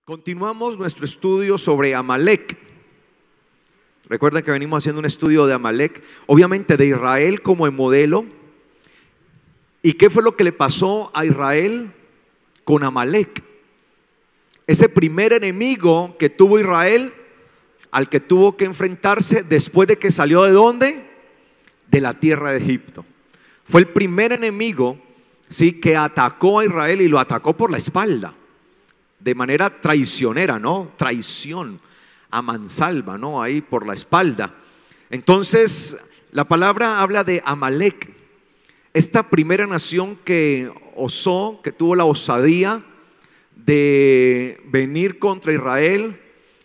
Continuamos nuestro estudio sobre Amalek. Recuerden que venimos haciendo un estudio de Amalek, obviamente de Israel como el modelo. ¿Y qué fue lo que le pasó a Israel con Amalek? Ese primer enemigo que tuvo Israel, al que tuvo que enfrentarse después de que salió ¿de dónde? De la tierra de Egipto. Fue el primer enemigo, ¿sí?, que atacó a Israel, y lo atacó por la espalda, de manera traicionera, ¿no? Traición a mansalva, ¿no? Ahí por la espalda. Entonces, la palabra habla de Amalek, esta primera nación que osó, que tuvo la osadía de venir contra Israel,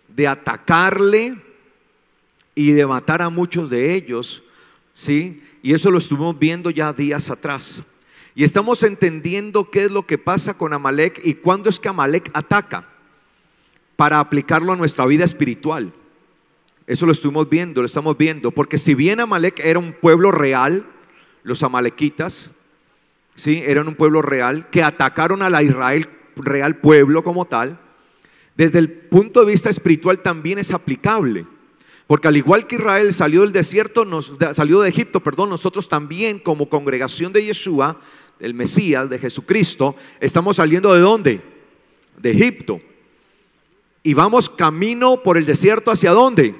de atacarle y de matar a muchos de ellos, ¿sí? Y eso lo estuvimos viendo ya días atrás. Y estamos entendiendo qué es lo que pasa con Amalek y cuándo es que Amalek ataca, para aplicarlo a nuestra vida espiritual. Eso lo estuvimos viendo, lo estamos viendo, porque si bien Amalek era un pueblo real, los amalequitas, ¿sí?, eran un pueblo real que atacaron a la Israel real, pueblo como tal. Desde el punto de vista espiritual también es aplicable, porque al igual que Israel salió del desierto, salió de Egipto, perdón, nosotros también como congregación de Yeshua, del Mesías, de Jesucristo, estamos saliendo ¿de dónde? De Egipto. Y vamos camino por el desierto, ¿hacia dónde?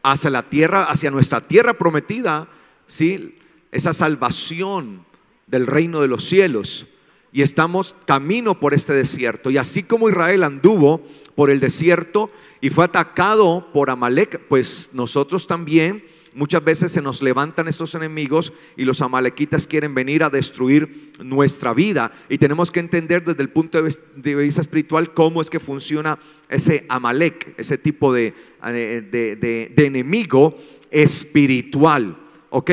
Hacia la tierra, hacia nuestra tierra prometida, ¿sí? Esa salvación del reino de los cielos. Y estamos camino por este desierto. Y así como Israel anduvo por el desierto y fue atacado por Amalek, pues nosotros también muchas veces se nos levantan estos enemigos y los amalequitas quieren venir a destruir nuestra vida. Y tenemos que entender desde el punto de vista espiritual cómo es que funciona ese Amalek, ese tipo de enemigo espiritual, ¿ok?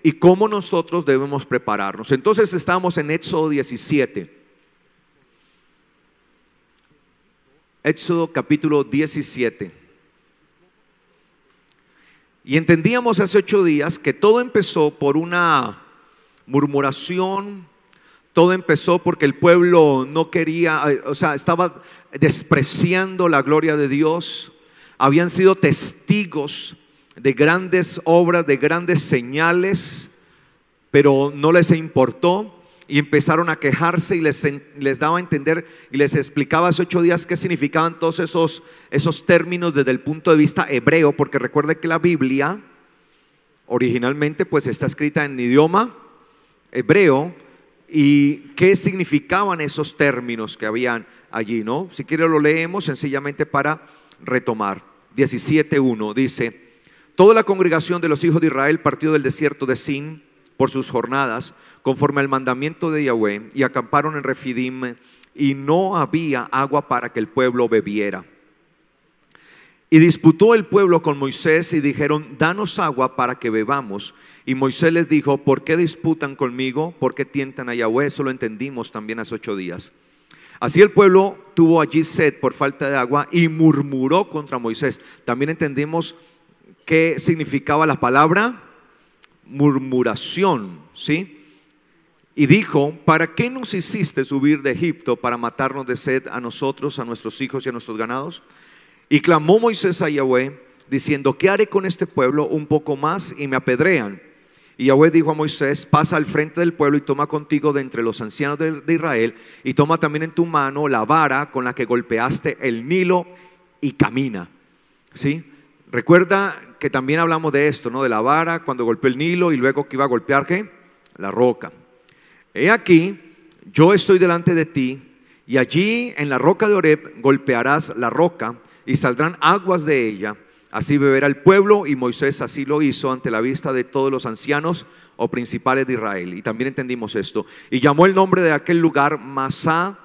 Y cómo nosotros debemos prepararnos. Entonces estamos en Éxodo 17. Éxodo capítulo 17. Y entendíamos hace 8 días que todo empezó por una murmuración, todo empezó porque el pueblo no quería, o sea, estaba despreciando la gloria de Dios. Habían sido testigos de grandes obras, de grandes señales, pero no les importó y empezaron a quejarse, y les daba a entender y les explicaba hace 8 días qué significaban todos esos términos desde el punto de vista hebreo, porque recuerde que la Biblia originalmente pues está escrita en idioma hebreo, y qué significaban esos términos que habían allí, ¿no? Si quiere lo leemos sencillamente para retomar. 17:1 dice: toda la congregación de los hijos de Israel partió del desierto de Sin por sus jornadas, conforme al mandamiento de Yahweh, y acamparon en Refidim, y no había agua para que el pueblo bebiera. Y disputó el pueblo con Moisés y dijeron: danos agua para que bebamos. Y Moisés les dijo: ¿por qué disputan conmigo? ¿Por qué tientan a Yahweh? Eso lo entendimos también hace 8 días. Así el pueblo tuvo allí sed por falta de agua y murmuró contra Moisés. También entendimos qué significaba la palabra murmuración, ¿sí? Y dijo: ¿para qué nos hiciste subir de Egipto para matarnos de sed a nosotros, a nuestros hijos y a nuestros ganados? Y clamó Moisés a Yahweh diciendo: ¿qué haré con este pueblo? Un poco más y me apedrean. Y Yahweh dijo a Moisés: pasa al frente del pueblo y toma contigo de entre los ancianos de Israel, y toma también en tu mano la vara con la que golpeaste el Nilo, y camina. ¿Sí? Recuerda que también hablamos de esto, ¿no? De la vara cuando golpeó el Nilo, y luego que iba a golpear ¿qué? La roca. He aquí, yo estoy delante de ti, y allí en la roca de Horeb golpearás la roca, y saldrán aguas de ella. Así beberá el pueblo. Y Moisés así lo hizo ante la vista de todos los ancianos o principales de Israel. Y también entendimos esto. Y llamó el nombre de aquel lugar Masá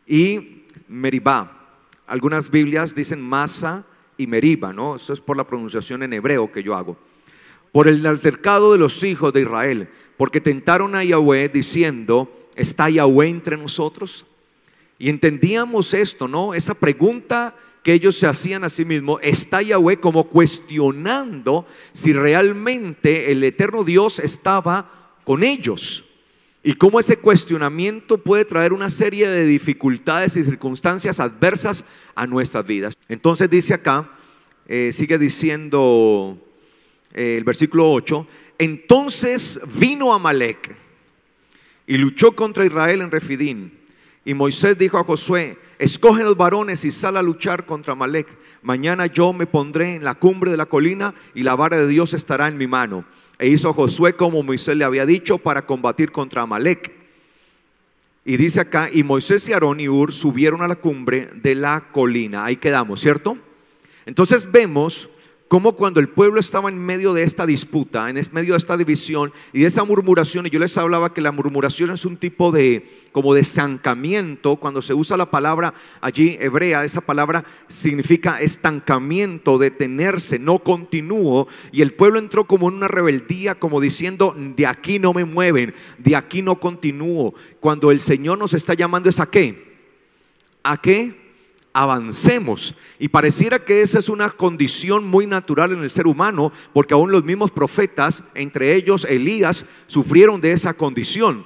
y Meribá. Algunas Biblias dicen Masa y Meriba, ¿no? Eso es por la pronunciación en hebreo que yo hago. Por el altercado de los hijos de Israel, porque tentaron a Yahweh diciendo: ¿está Yahweh entre nosotros? Y entendíamos esto, ¿no? Esa pregunta que ellos se hacían a sí mismos: ¿está Yahweh? Como cuestionando si realmente el eterno Dios estaba con ellos. y cómo ese cuestionamiento puede traer una serie de dificultades y circunstancias adversas a nuestras vidas. Entonces dice acá, sigue diciendo el versículo 8, entonces vino Amalec y luchó contra Israel en Refidín. Y Moisés dijo a Josué, escoge los varones y sal a luchar contra Amalec. Mañana yo me pondré en la cumbre de la colina y la vara de Dios estará en mi mano. E hizo Josué como Moisés le había dicho para combatir contra Amalec. Y dice acá, y Moisés y Aarón y Hur subieron a la cumbre de la colina. Ahí quedamos, ¿cierto? Entonces vemos cómo cuando el pueblo estaba en medio de esta disputa, en medio de esta división y de esa murmuración, y yo les hablaba que la murmuración es un tipo de como de estancamiento. Cuando se usa la palabra allí hebrea, esa palabra significa estancamiento, detenerse, no continúo, y el pueblo entró como en una rebeldía, como diciendo, de aquí no me mueven, de aquí no continúo. Cuando el Señor nos está llamando es ¿a qué? ¿A qué? Avancemos. Y pareciera que esa es una condición muy natural en el ser humano, porque aún los mismos profetas, entre ellos Elías, sufrieron de esa condición.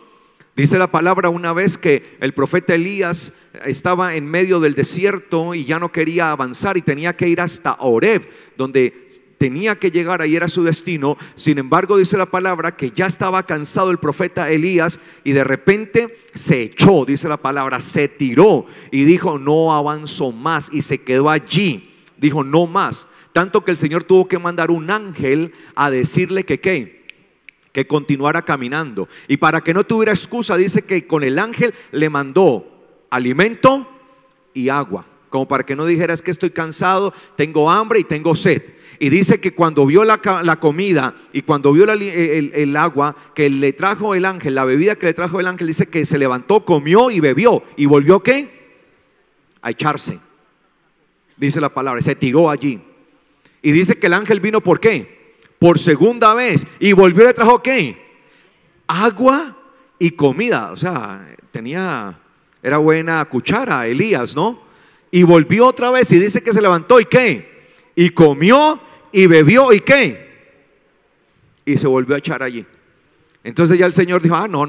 Dice la palabra una vez que el profeta Elías estaba en medio del desierto y ya no quería avanzar y tenía que ir hasta Horeb, donde tenía que llegar, ahí era su destino. Sin embargo, dice la palabra que ya estaba cansado el profeta Elías y de repente se echó, dice la palabra, se tiró y dijo, no avanzo más, y se quedó allí, dijo no más, tanto que el Señor tuvo que mandar un ángel a decirle que que continuara caminando. Y para que no tuviera excusa, dice que con el ángel le mandó alimento y agua, como para que no dijera es que estoy cansado, tengo hambre y tengo sed. Y dice que cuando vio la comida y cuando vio el agua que le trajo el ángel, la bebida que le trajo el ángel, dice que se levantó, comió y bebió y volvió ¿qué? A echarse, dice la palabra, se tiró allí. Y dice que el ángel vino ¿por qué? Por segunda vez y volvió y le trajo ¿qué? Agua y comida. O sea, era buena cuchara Elías, ¿no? Y volvió otra vez y dice que se levantó y ¿qué? Y comió y bebió y ¿qué? Y se volvió a echar allí. Entonces ya el Señor dijo, no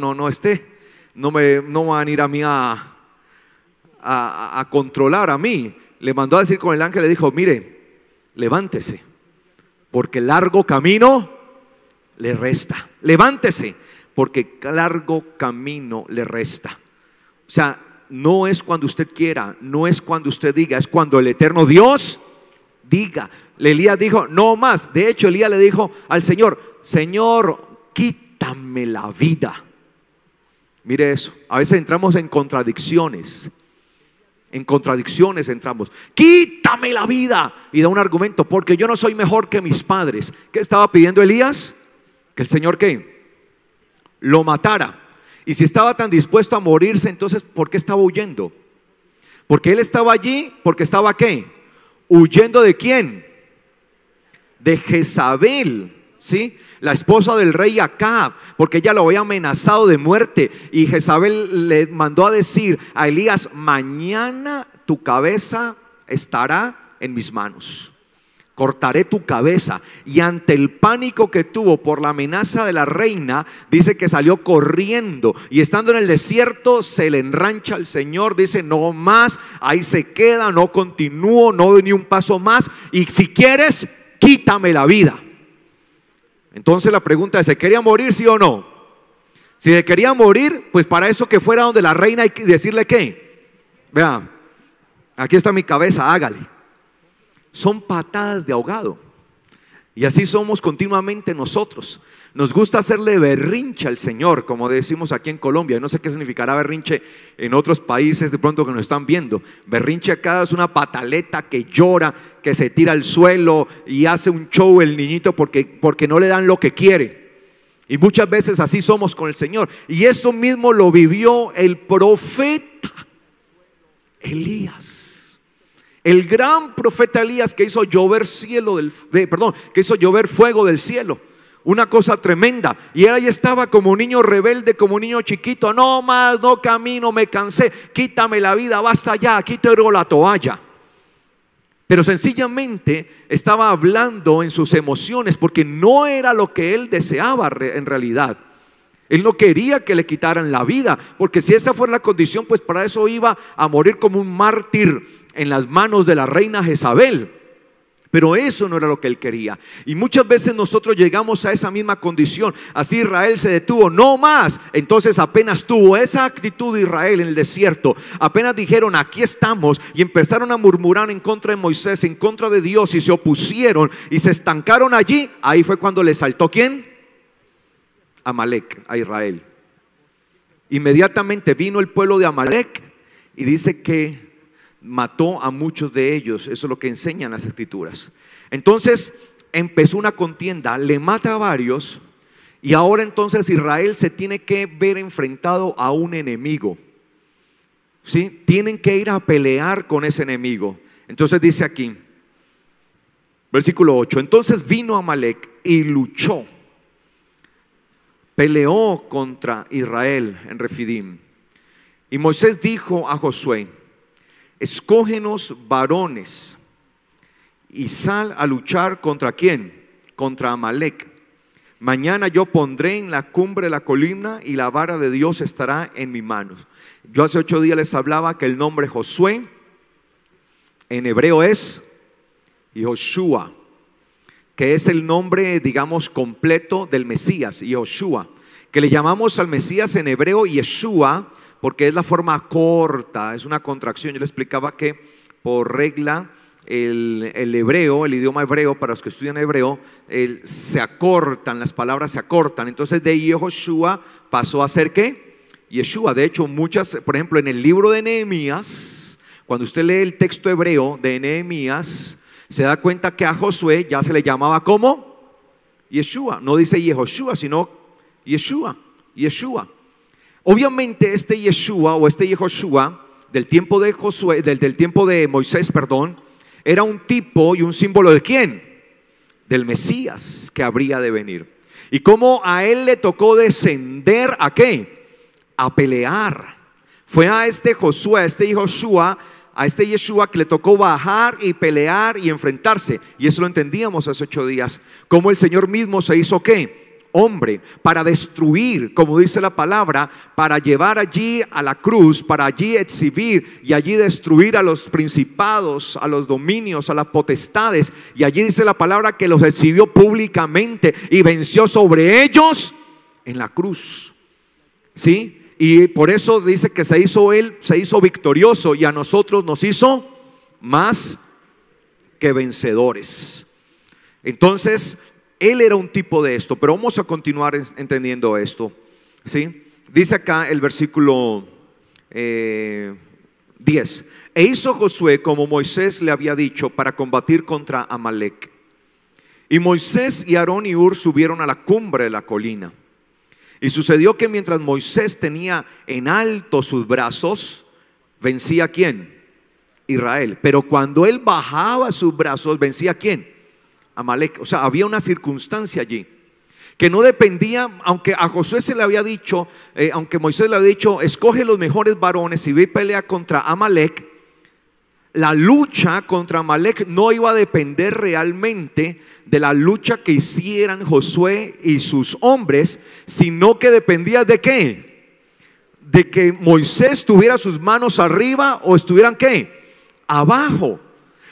me van a ir a mí a controlar a mí. Le mandó a decir con el ángel, le dijo, mire, levántese, porque largo camino le resta. Levántese, porque largo camino le resta. O sea, no es cuando usted quiera, no es cuando usted diga, es cuando el eterno Dios diga. Elías dijo, no más. De hecho, Elías le dijo al Señor, Señor, quítame la vida. Mire eso, a veces entramos en contradicciones. En contradicciones entramos. Quítame la vida. Y da un argumento, porque yo no soy mejor que mis padres. ¿Qué estaba pidiendo Elías? Que el Señor ¿qué? Lo matara. Y si estaba tan dispuesto a morirse, entonces ¿por qué estaba huyendo? Porque él estaba allí, porque estaba ¿qué? Huyendo ¿de quién? De Jezabel, ¿sí? La esposa del rey Acab, porque ella lo había amenazado de muerte. Y Jezabel le mandó a decir a Elías, mañana tu cabeza estará en mis manos, cortaré tu cabeza. Y ante el pánico que tuvo por la amenaza de la reina, dice que salió corriendo y estando en el desierto se le enrancha al Señor, dice no más, ahí se queda, no continúo, no doy ni un paso más, y si quieres quítame la vida. Entonces la pregunta es, ¿se quería morir sí o no? Si se quería morir, pues para eso que fuera donde la reina y decirle ¿qué? Vea, aquí está mi cabeza, hágale. Son patadas de ahogado. Y así somos continuamente nosotros. Nos gusta hacerle berrinche al Señor, como decimos aquí en Colombia. No sé qué significará berrinche en otros países de pronto que nos están viendo. Berrinche acá es una pataleta que llora, que se tira al suelo y hace un show el niñito porque no le dan lo que quiere. Y muchas veces así somos con el Señor. Y eso mismo lo vivió el profeta Elías. El gran profeta Elías que hizo llover que hizo llover fuego del cielo. Una cosa tremenda. Y él ahí estaba como un niño rebelde, como un niño chiquito. No más, no camino, me cansé. Quítame la vida, basta ya, aquí te doy la toalla. Pero sencillamente estaba hablando en sus emociones porque no era lo que él deseaba en realidad. Él no quería que le quitaran la vida, porque si esa fuera la condición, pues para eso iba a morir como un mártir en las manos de la reina Jezabel. Pero eso no era lo que él quería. Y muchas veces nosotros llegamos a esa misma condición. Así Israel se detuvo, no más. Entonces apenas tuvo esa actitud de Israel en el desierto, apenas dijeron aquí estamos, y empezaron a murmurar en contra de Moisés, en contra de Dios, y se opusieron y se estancaron allí. Ahí fue cuando le saltó ¿quién? Amalek a Israel. Inmediatamente vino el pueblo de Amalek y dice que mató a muchos de ellos. Eso es lo que enseñan las escrituras. Entonces empezó una contienda, le mata a varios, y ahora entonces Israel se tiene que ver enfrentado a un enemigo, ¿sí? Tienen que ir a pelear con ese enemigo. Entonces dice aquí, versículo 8, entonces vino Amalek y luchó, peleó contra Israel en Refidim. Y Moisés dijo a Josué, escógenos varones y sal a luchar contra ¿quién? Contra Amalek. Mañana yo pondré en la cumbre de la colina y la vara de Dios estará en mi mano. Yo hace 8 días les hablaba que el nombre Josué en hebreo es Yehoshua, que es el nombre, digamos, completo del Mesías, Yehoshua, que le llamamos al Mesías en hebreo Yeshua, porque es la forma corta, es una contracción. Yo le explicaba que por regla el hebreo, el idioma hebreo, para los que estudian hebreo, se acortan, las palabras se acortan. Entonces de Yehoshua pasó a ser ¿qué? Yeshua. De hecho muchas, por ejemplo en el libro de Nehemías, cuando usted lee el texto hebreo de Nehemías, se da cuenta que a Josué ya se le llamaba ¿cómo? Yeshua. No dice Yehoshua, sino Yeshua, Yeshua. Obviamente este Yeshua o este Yehoshua del tiempo de Josué, del tiempo de Moisés, perdón, era un tipo y un símbolo ¿de quién? Del Mesías que habría de venir. Y como a él le tocó descender ¿a qué? A pelear. Fue a este Josué, a este Yehoshua, a este Yeshua que le tocó bajar y pelear y enfrentarse. Y eso lo entendíamos hace 8 días. Como el Señor mismo se hizo ¿qué? Hombre, para destruir, como dice la palabra, para llevar allí a la cruz, para allí exhibir y allí destruir a los principados, a los dominios, a las potestades. Y allí dice la palabra que los exhibió públicamente y venció sobre ellos en la cruz. ¿Sí? Y por eso dice que se hizo él, se hizo victorioso, y a nosotros nos hizo más que vencedores. Entonces él era un tipo de esto, pero vamos a continuar entendiendo esto, ¿sí? Dice acá el versículo 10. E hizo Josué como Moisés le había dicho para combatir contra Amalek. Y Moisés y Aarón y Hur subieron a la cumbre de la colina. Y sucedió que mientras Moisés tenía en alto sus brazos, vencía ¿a quién? Israel. Pero cuando él bajaba sus brazos, vencía ¿a quién? Amalek. O sea, había una circunstancia allí que no dependía, aunque a Josué se le había dicho, aunque Moisés le había dicho, escoge los mejores varones y ve y pelea contra Amalek. La lucha contra Amalek no iba a depender realmente de la lucha que hicieran Josué y sus hombres, sino que dependía ¿de qué? De que Moisés tuviera sus manos arriba o estuvieran ¿qué? Abajo.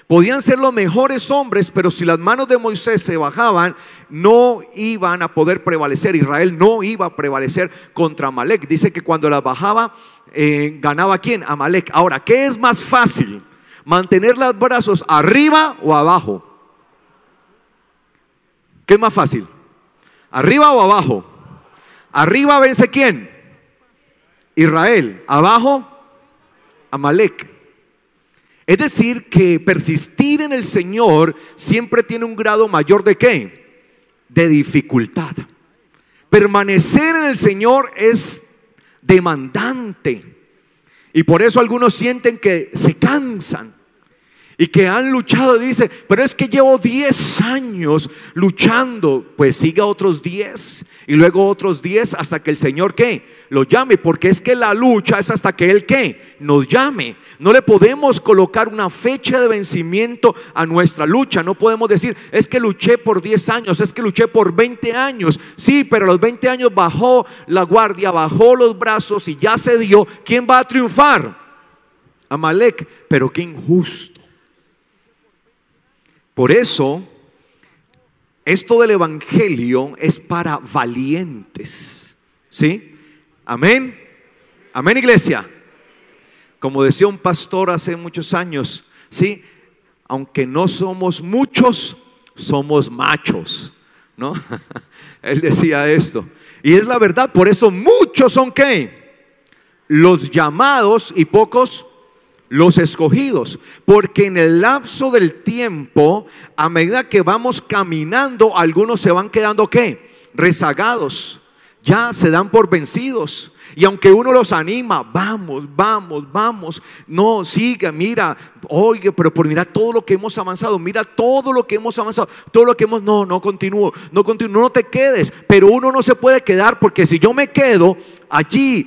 Podían ser los mejores hombres, pero si las manos de Moisés se bajaban, no iban a poder prevalecer. Israel no iba a prevalecer contra Amalek. Dice que cuando las bajaba, ganaba ¿quién? Amalek. Ahora, ¿qué es más fácil? ¿Mantener los brazos arriba o abajo? ¿Qué es más fácil? ¿Arriba o abajo? Arriba vence ¿quién? Israel. Abajo, Amalek. Es decir, que persistir en el Señor siempre tiene un grado mayor ¿de qué? De dificultad. Permanecer en el Señor es demandante. Y por eso algunos sienten que se cansan. y que han luchado, dice, pero es que llevo 10 años luchando. Pues siga otros 10 y luego otros 10 hasta que el Señor ¿qué? Lo llame, porque es que la lucha es hasta que Él ¿qué? Nos llame. No le podemos colocar una fecha de vencimiento a nuestra lucha. No podemos decir, es que luché por 10 años, es que luché por 20 años. Sí, pero a los 20 años bajó la guardia, bajó los brazos y ya se dio. ¿Quién va a triunfar? Amalek. Pero qué injusto. Por eso, esto del evangelio es para valientes. ¿Sí? Amén. Amén, iglesia. Como decía un pastor hace muchos años, ¿sí? Aunque no somos muchos, somos machos, ¿no? Él decía esto. Y es la verdad, por eso muchos son ¿qué? Los llamados y pocos los escogidos, porque en el lapso del tiempo, a medida que vamos caminando, algunos se van quedando ¿qué? Rezagados, ya se dan por vencidos. Y aunque uno los anima, vamos, vamos, vamos, no, siga, mira, oye, pero mira todo lo que hemos avanzado, mira todo lo que hemos avanzado, todo lo que hemos, no continúo, no te quedes. Pero uno no se puede quedar, porque si yo me quedo allí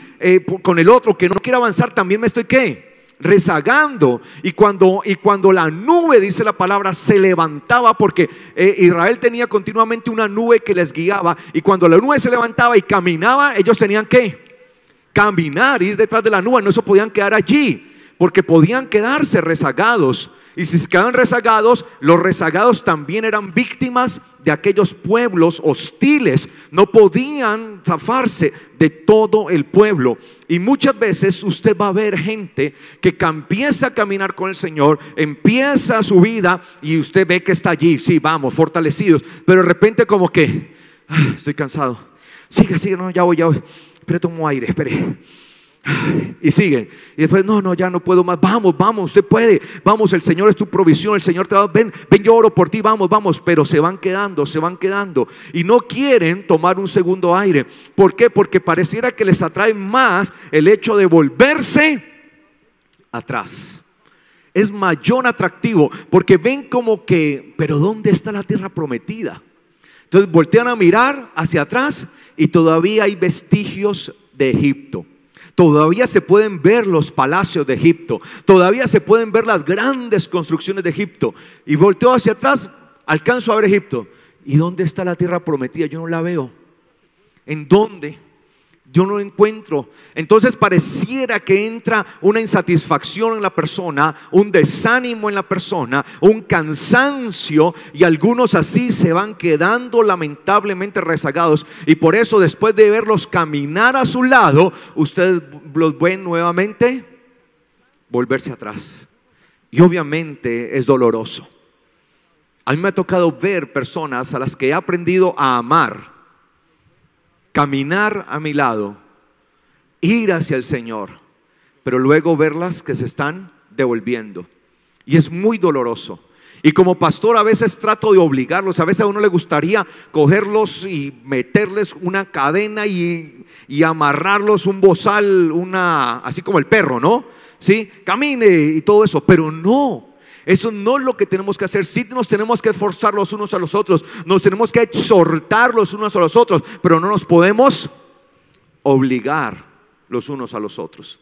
con el otro que no quiere avanzar, también me estoy ¿qué? Rezagando. Y cuando la nube, dice la palabra, se levantaba, porque Israel tenía continuamente una nube que les guiaba, y cuando la nube se levantaba y caminaba, ellos tenían que caminar, ir detrás de la nube. No se podían quedar allí, porque podían quedarse rezagados. Y si se quedaban rezagados, los rezagados también eran víctimas de aquellos pueblos hostiles. No podían zafarse de todo el pueblo. Y muchas veces usted va a ver gente que empieza a caminar con el Señor, empieza su vida, y usted ve que está allí, sí, vamos, fortalecidos, pero de repente como que estoy cansado. Sigue, no, ya voy. Espere, tomo aire, espere. Y siguen. Y después, no, ya no puedo más. Vamos, usted puede. Vamos, el Señor es tu provisión. El Señor te va a ven, yo oro por ti. Vamos. Pero se van quedando. Y no quieren tomar un segundo aire. ¿Por qué? Porque pareciera que les atrae más el hecho de volverse atrás. Es mayor atractivo, porque ven como que, pero ¿dónde está la tierra prometida? Entonces voltean a mirar hacia atrás y todavía hay vestigios de Egipto. Todavía se pueden ver los palacios de Egipto. Todavía se pueden ver las grandes construcciones de Egipto. Y volteo hacia atrás, alcanzo a ver Egipto. ¿Y dónde está la tierra prometida? Yo no la veo. ¿En dónde? Yo no la encuentro. Entonces pareciera que entra una insatisfacción en la persona, un desánimo en la persona, un cansancio, y algunos así se van quedando lamentablemente rezagados. Y por eso, después de verlos caminar a su lado, ustedes los ven nuevamente volverse atrás. Y obviamente es doloroso. A mí me ha tocado ver personas a las que he aprendido a amar, caminar a mi lado, ir hacia el Señor, pero luego verlas que se están devolviendo. Y es muy doloroso. Y como pastor a veces trato de obligarlos. A veces a uno le gustaría cogerlos y meterles una cadena y amarrarlos un bozal, así como el perro, ¿no? ¿Sí? Camine y todo eso, pero no. Eso no es lo que tenemos que hacer. Sí nos tenemos que esforzar los unos a los otros, nos tenemos que exhortar los unos a los otros, pero no nos podemos obligar los unos a los otros.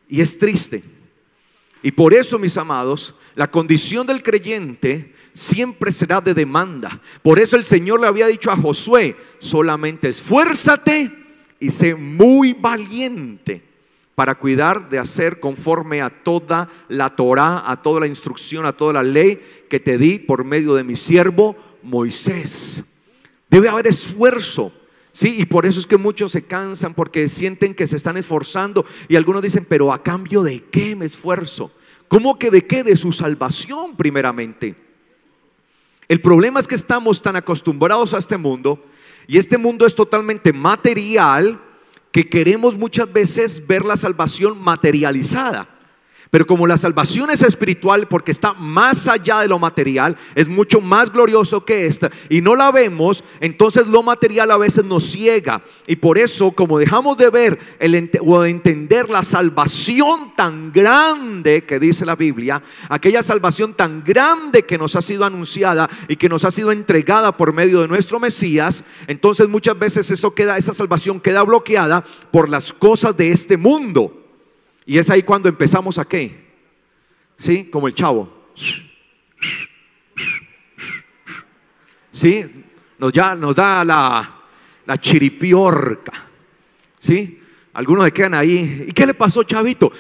Y es triste. Y por eso, mis amados, la condición del creyente siempre será de demanda. Por eso el Señor le había dicho a Josué: solamente esfuérzate y sé muy valiente para cuidar de hacer conforme a toda la Torá, a toda la instrucción, a toda la ley que te di por medio de mi siervo Moisés. Debe haber esfuerzo, ¿sí? Y por eso es que muchos se cansan, porque sienten que se están esforzando. Y algunos dicen: pero ¿a cambio de qué me esfuerzo? ¿Cómo que de qué? De su salvación primeramente. El problema es que estamos tan acostumbrados a este mundo, y este mundo es totalmente material, que queremos muchas veces ver la salvación materializada. Pero como la salvación es espiritual, porque está más allá de lo material, es mucho más glorioso que esta, y no la vemos, entonces lo material a veces nos ciega. Y por eso, como dejamos de ver o de entender la salvación tan grande que dice la Biblia, aquella salvación tan grande que nos ha sido anunciada y que nos ha sido entregada por medio de nuestro Mesías, entonces muchas veces esa salvación queda bloqueada por las cosas de este mundo. Y es ahí cuando empezamos a ¿qué? ¿Sí? Como el chavo. ¿Sí? Nos da la chiripiorca. ¿Sí? Algunos se quedan ahí. ¿Y qué le pasó, chavito?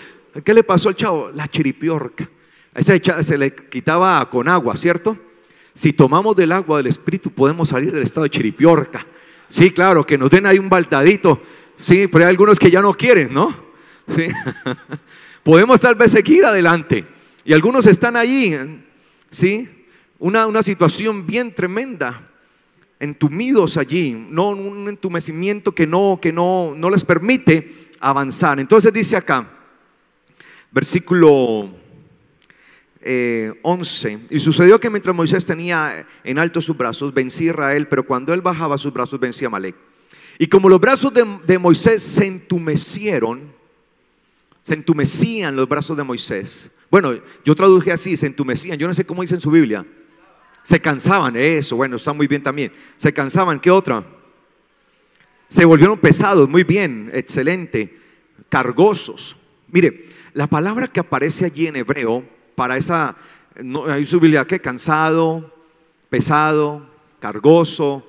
¿Qué le pasó al chavo? La chiripiorca. Se le quitaba con agua, ¿cierto? Si tomamos del agua del Espíritu podemos salir del estado de chiripiorca. Sí, claro, que nos den ahí un baldadito. Sí, pero hay algunos que ya no quieren, ¿no? ¿Sí? Podemos tal vez seguir adelante. Y algunos están allí, ¿sí? Una situación bien tremenda, entumidos allí, un entumecimiento que no les permite avanzar. Entonces dice acá, versículo 11: y sucedió que mientras Moisés tenía en alto sus brazos, vencía a Israel, pero cuando él bajaba sus brazos, vencía a Amalec. Y como los brazos de Moisés se entumecían los brazos de Moisés. Bueno, yo traduje así, se entumecían. Yo no sé cómo dice en su Biblia. Se cansaban, eso, bueno, está muy bien también. Se cansaban, ¿qué otra? Se volvieron pesados, muy bien, excelente. Cargosos. Mire, la palabra que aparece allí en hebreo para esa, ahí su Biblia, ¿qué? Cansado, pesado, cargoso,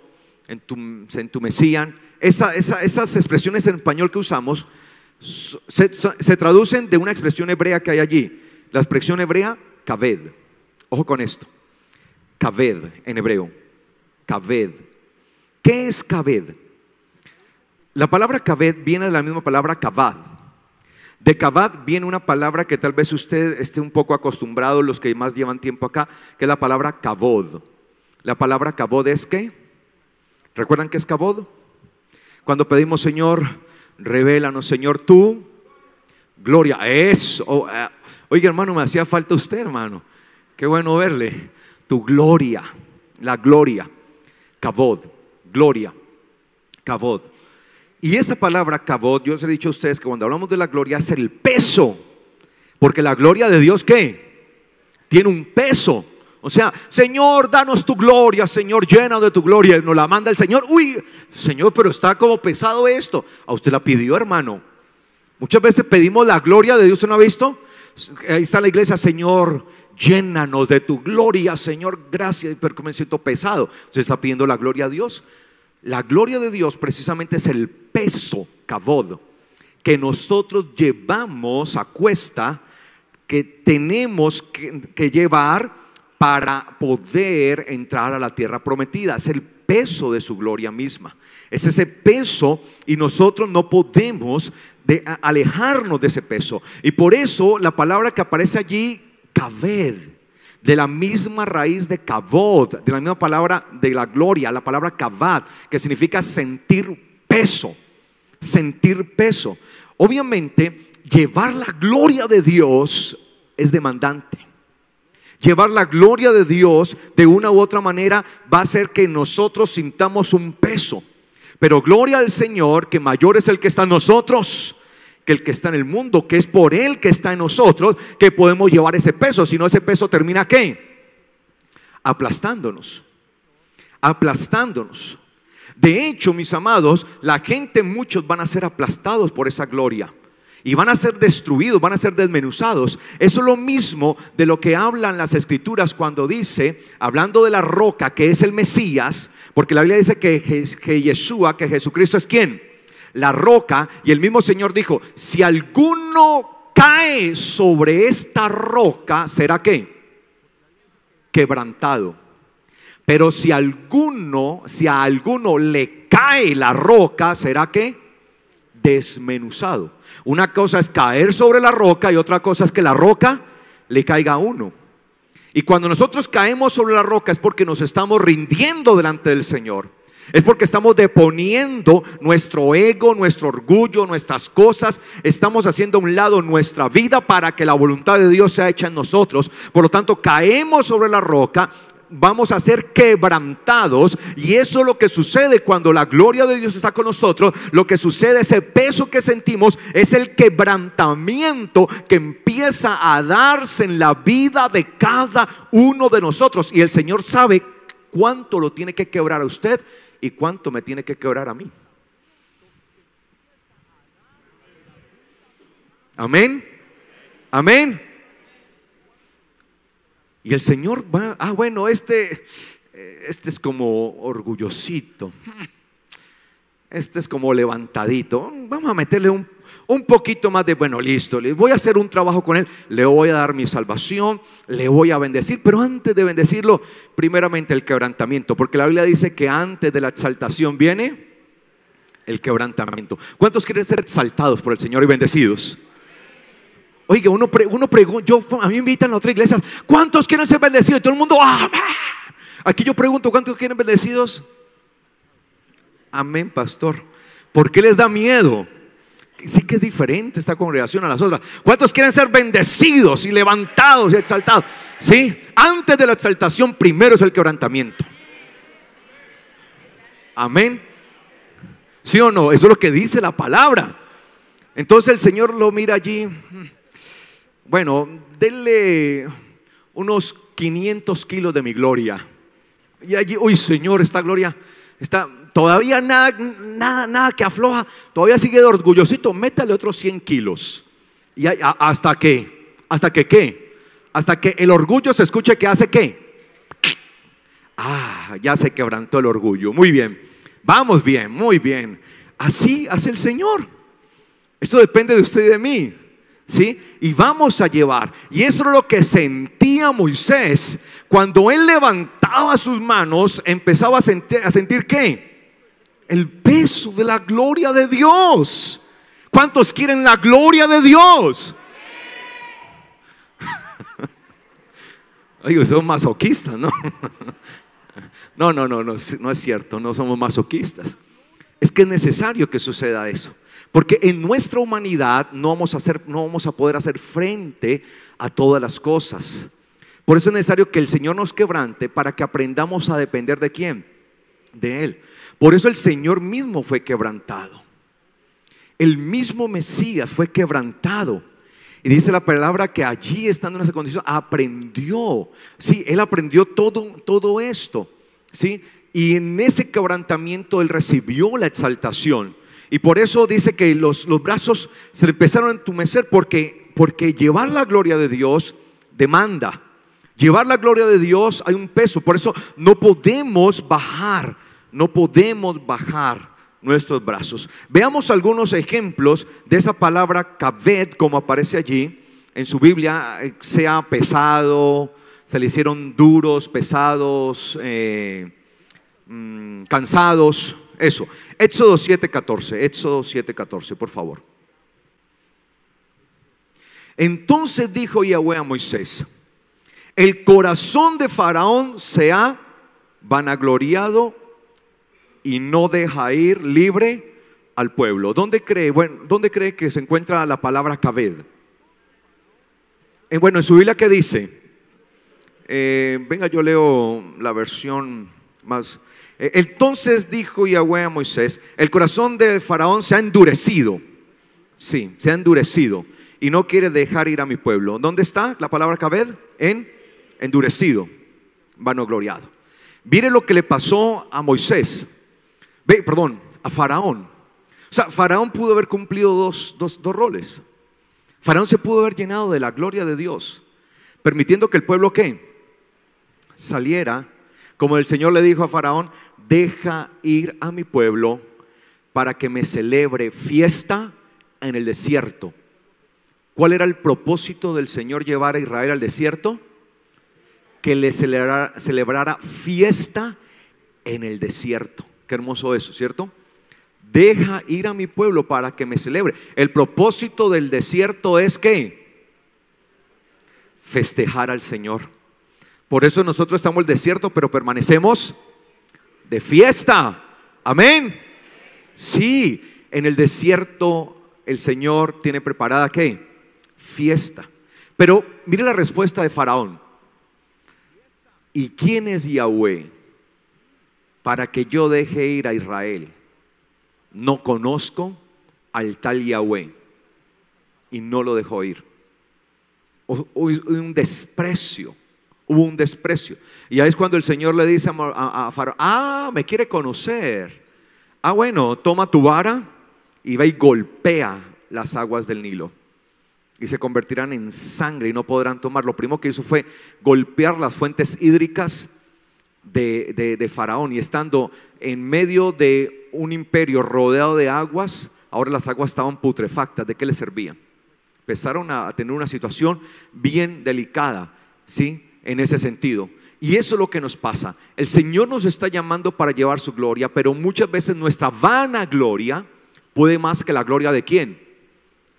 se entumecían. Esas expresiones en español que usamos se traducen de una expresión hebrea que hay allí. La expresión hebrea, kaved. Ojo con esto. Kaved en hebreo. Kaved. ¿Qué es kaved? La palabra kaved viene de la misma palabra kavad. De kavad viene una palabra que tal vez usted esté un poco acostumbrado, los que más llevan tiempo acá, que es la palabra kavod. La palabra kavod es ¿qué? ¿Recuerdan qué es kavod? Cuando pedimos, Señor, revélanos, Señor, tu gloria. Eso. Oiga, hermano, me hacía falta usted, hermano. Qué bueno verle. Tu gloria, la gloria. Kavod, gloria. Kavod. Y esa palabra kavod, yo les he dicho a ustedes que cuando hablamos de la gloria es el peso. Porque la gloria de Dios, ¿qué? Tiene un peso. O sea, Señor, danos tu gloria, Señor, llena de tu gloria. Y nos la manda el Señor. Uy, Señor, pero está como pesado esto. A usted la pidió, hermano. Muchas veces pedimos la gloria de Dios. ¿Usted no ha visto? Ahí está la iglesia, Señor, llénanos de tu gloria, Señor, gracias. Pero que me siento pesado. Usted está pidiendo la gloria a Dios. La gloria de Dios precisamente es el peso, kavod, que nosotros llevamos a cuesta, que tenemos que llevar para poder entrar a la tierra prometida. Es el peso de su gloria misma. Es ese peso y nosotros no podemos alejarnos de ese peso. Y por eso la palabra que aparece allí, kaved, de la misma raíz de kavod, de la misma palabra de la gloria, la palabra kavad, que significa sentir peso. Sentir peso. Obviamente, llevar la gloria de Dios es demandante. Llevar la gloria de Dios de una u otra manera va a hacer que nosotros sintamos un peso. Pero gloria al Señor, que mayor es el que está en nosotros que el que está en el mundo, que es por Él que está en nosotros que podemos llevar ese peso. Si no, ese peso termina ¿qué? Aplastándonos. Aplastándonos. De hecho, mis amados, la gente, muchos van a ser aplastados por esa gloria. Y van a ser destruidos, van a ser desmenuzados. Eso es lo mismo de lo que hablan las escrituras cuando dice, hablando de la roca que es el Mesías, porque la Biblia dice que Yeshua, que Jesucristo es ¿quién? La roca. Y el mismo Señor dijo, si alguno cae sobre esta roca, ¿será qué? Quebrantado. Pero si a alguno le cae la roca, ¿será qué? Desmenuzado. Una cosa es caer sobre la roca y otra cosa es que la roca le caiga a uno. Y cuando nosotros caemos sobre la roca es porque nos estamos rindiendo delante del Señor. Es porque estamos deponiendo nuestro ego, nuestro orgullo, nuestras cosas. Estamos haciendo a un lado nuestra vida para que la voluntad de Dios sea hecha en nosotros. Por lo tanto, caemos sobre la roca, vamos a ser quebrantados. Y eso es lo que sucede cuando la gloria de Dios está con nosotros. Lo que sucede, ese peso que sentimos, es el quebrantamiento que empieza a darse en la vida de cada uno de nosotros. Y el Señor sabe cuánto lo tiene que quebrar a usted y cuánto me tiene que quebrar a mí. Amén. Amén. Y el Señor va, bueno, este es como orgullosito, este es como levantadito, vamos a meterle un poquito más de, bueno, listo, le voy a hacer un trabajo con él, le voy a dar mi salvación, le voy a bendecir. Pero antes de bendecirlo, primeramente el quebrantamiento, porque la Biblia dice que antes de la exaltación viene el quebrantamiento. ¿Cuántos quieren ser exaltados por el Señor y bendecidos? Oiga, uno pregunta, a mí me invitan a otras iglesias, ¿cuántos quieren ser bendecidos? Y todo el mundo, ¡amén! Aquí yo pregunto, ¿cuántos quieren bendecidos? Amén, pastor. ¿Por qué les da miedo? Sí que es diferente esta congregación a las otras. ¿Cuántos quieren ser bendecidos y levantados y exaltados? Sí, antes de la exaltación primero es el quebrantamiento. Amén. ¿Sí o no? Eso es lo que dice la palabra. Entonces el Señor lo mira allí. Bueno, denle unos 500 kilos de mi gloria. Y allí, uy, Señor, esta gloria está todavía nada que afloja. Todavía sigue de orgullosito. Métale otros 100 kilos. Y hasta que el orgullo se escuche que hace ¿qué? Ya se quebrantó el orgullo. Muy bien, vamos bien, muy bien. Así hace el Señor. Esto depende de usted y de mí, ¿sí? Y vamos a llevar. Y eso es lo que sentía Moisés. Cuando él levantaba sus manos, empezaba a sentir ¿qué? El peso de la gloria de Dios. ¿Cuántos quieren la gloria de Dios? Oye, son masoquistas, ¿no? No es cierto, no somos masoquistas. Es que es necesario que suceda eso. Porque en nuestra humanidad no vamos a poder hacer frente a todas las cosas. Por eso es necesario que el Señor nos quebrante para que aprendamos a depender ¿de quién? De Él. Por eso el Señor mismo fue quebrantado. El mismo Mesías fue quebrantado. Y dice la palabra que allí, estando en esa condición, aprendió. Sí, Él aprendió todo esto. ¿Sí? Y en ese quebrantamiento Él recibió la exaltación. Y por eso dice que los brazos se le empezaron a entumecer, porque llevar la gloria de Dios demanda. Llevar la gloria de Dios hay un peso. Por eso no podemos bajar nuestros brazos. Veamos algunos ejemplos de esa palabra kaved, como aparece allí en su Biblia. Sea pesado, se le hicieron duros, pesados, cansados. Eso, Éxodo 7:14, por favor. Entonces dijo Yahweh a Moisés: el corazón de Faraón se ha vanagloriado y no deja ir libre al pueblo. ¿Dónde cree que se encuentra la palabra kaved? Bueno, en su Biblia, ¿qué dice? Venga, yo leo la versión más. Entonces dijo Yahweh a Moisés: el corazón de Faraón se ha endurecido. Sí, se ha endurecido y no quiere dejar ir a mi pueblo. ¿Dónde está la palabra kaved? En endurecido, vanagloriado. Mire lo que le pasó a Moisés. A Faraón. O sea, Faraón pudo haber cumplido dos roles. Faraón se pudo haber llenado de la gloria de Dios, permitiendo que el pueblo ¿qué? Saliera. Como el Señor le dijo a Faraón: deja ir a mi pueblo para que me celebre fiesta en el desierto. ¿Cuál era el propósito del Señor llevar a Israel al desierto? Que le celebrara fiesta en el desierto. Qué hermoso eso, ¿cierto? Deja ir a mi pueblo para que me celebre. El propósito del desierto es ¿qué? Festejar al Señor. Por eso nosotros estamos en el desierto, pero permanecemos de fiesta. Amén. Sí, en el desierto el Señor tiene preparada ¿qué? Fiesta. Pero mire la respuesta de Faraón. ¿Y quién es Yahweh para que yo deje ir a Israel? No conozco al tal Yahweh. Y no lo dejó ir. Hubo un desprecio. Hubo un desprecio. Y ahí es cuando el Señor le dice a Faraón: me quiere conocer. Bueno, toma tu vara y va y golpea las aguas del Nilo. Y se convertirán en sangre y no podrán tomar. Lo primero que hizo fue golpear las fuentes hídricas de Faraón. Y estando en medio de un imperio rodeado de aguas, ahora las aguas estaban putrefactas. ¿De qué les servían? Empezaron a tener una situación bien delicada, ¿sí? En ese sentido. Y eso es lo que nos pasa. El Señor nos está llamando para llevar su gloria, pero muchas veces nuestra vanagloria puede más que la gloria ¿de quién?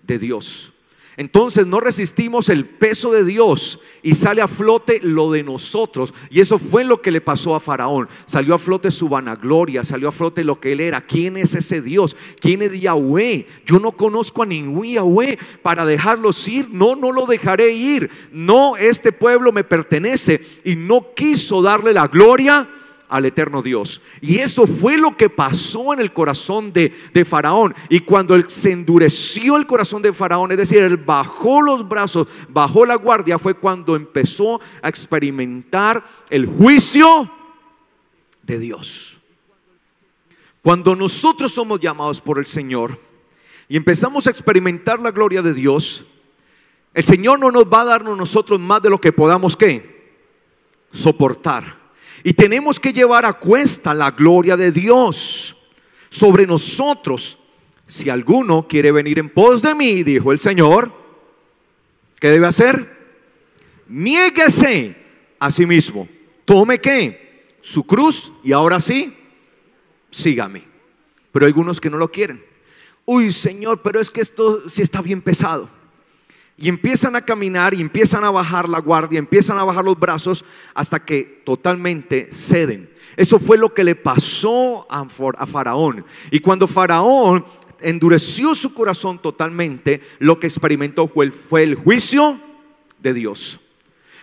De Dios. Entonces no resistimos el peso de Dios y sale a flote lo de nosotros. Y eso fue lo que le pasó a Faraón. Salió a flote su vanagloria, salió a flote lo que él era. ¿Quién es ese Dios? ¿Quién es Yahweh? Yo no conozco a ningún Yahweh para dejarlos ir. No lo dejaré ir. No, este pueblo me pertenece. Y no quiso darle la gloria al eterno Dios. Y eso fue lo que pasó en el corazón de Faraón. Y cuando se endureció el corazón de Faraón, es decir, él bajó los brazos, bajó la guardia, fue cuando empezó a experimentar el juicio de Dios. Cuando nosotros somos llamados por el Señor y empezamos a experimentar la gloria de Dios, el Señor no nos va a darnos nosotros más de lo que podamos ¿qué? Soportar. Y tenemos que llevar a cuesta la gloria de Dios sobre nosotros. Si alguno quiere venir en pos de mí, dijo el Señor, ¿qué debe hacer? Niéguese a sí mismo. Tome ¿qué? Su cruz y ahora sí, sígame. Pero hay algunos que no lo quieren. Uy, Señor, pero es que esto sí está bien pesado. Y empiezan a caminar y empiezan a bajar la guardia, empiezan a bajar los brazos hasta que totalmente ceden. Eso fue lo que le pasó a Faraón. Y cuando Faraón endureció su corazón totalmente, lo que experimentó fue el juicio de Dios.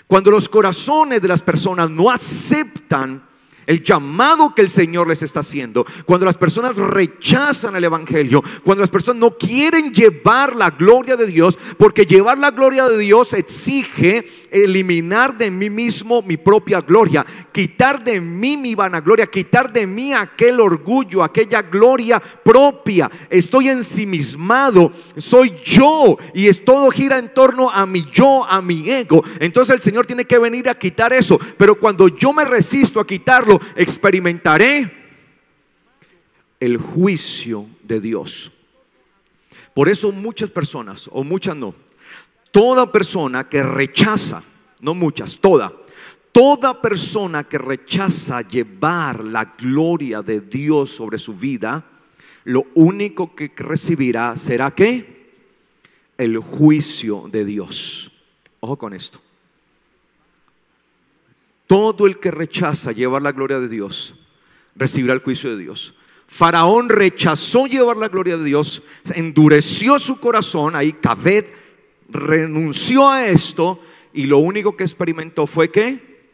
Cuando los corazones de las personas no aceptan el llamado que el Señor les está haciendo, cuando las personas rechazan el evangelio, cuando las personas no quieren llevar la gloria de Dios, porque llevar la gloria de Dios exige eliminar de mí mismo mi propia gloria, quitar de mí mi vanagloria, quitar de mí aquel orgullo, aquella gloria propia. Estoy ensimismado, soy yo y todo gira en torno a mi yo, a mi ego. Entonces el Señor tiene que venir a quitar eso. Pero cuando yo me resisto a quitarlo, experimentaré el juicio de Dios. Por eso muchas personas, o muchas no, toda persona que rechaza, no muchas, toda persona que rechaza llevar la gloria de Dios sobre su vida, lo único que recibirá será ¿qué? El juicio de Dios. Ojo con esto. Todo el que rechaza llevar la gloria de Dios recibirá el juicio de Dios. Faraón rechazó llevar la gloria de Dios, endureció su corazón, ahí Kaved renunció a esto y lo único que experimentó fue ¿qué?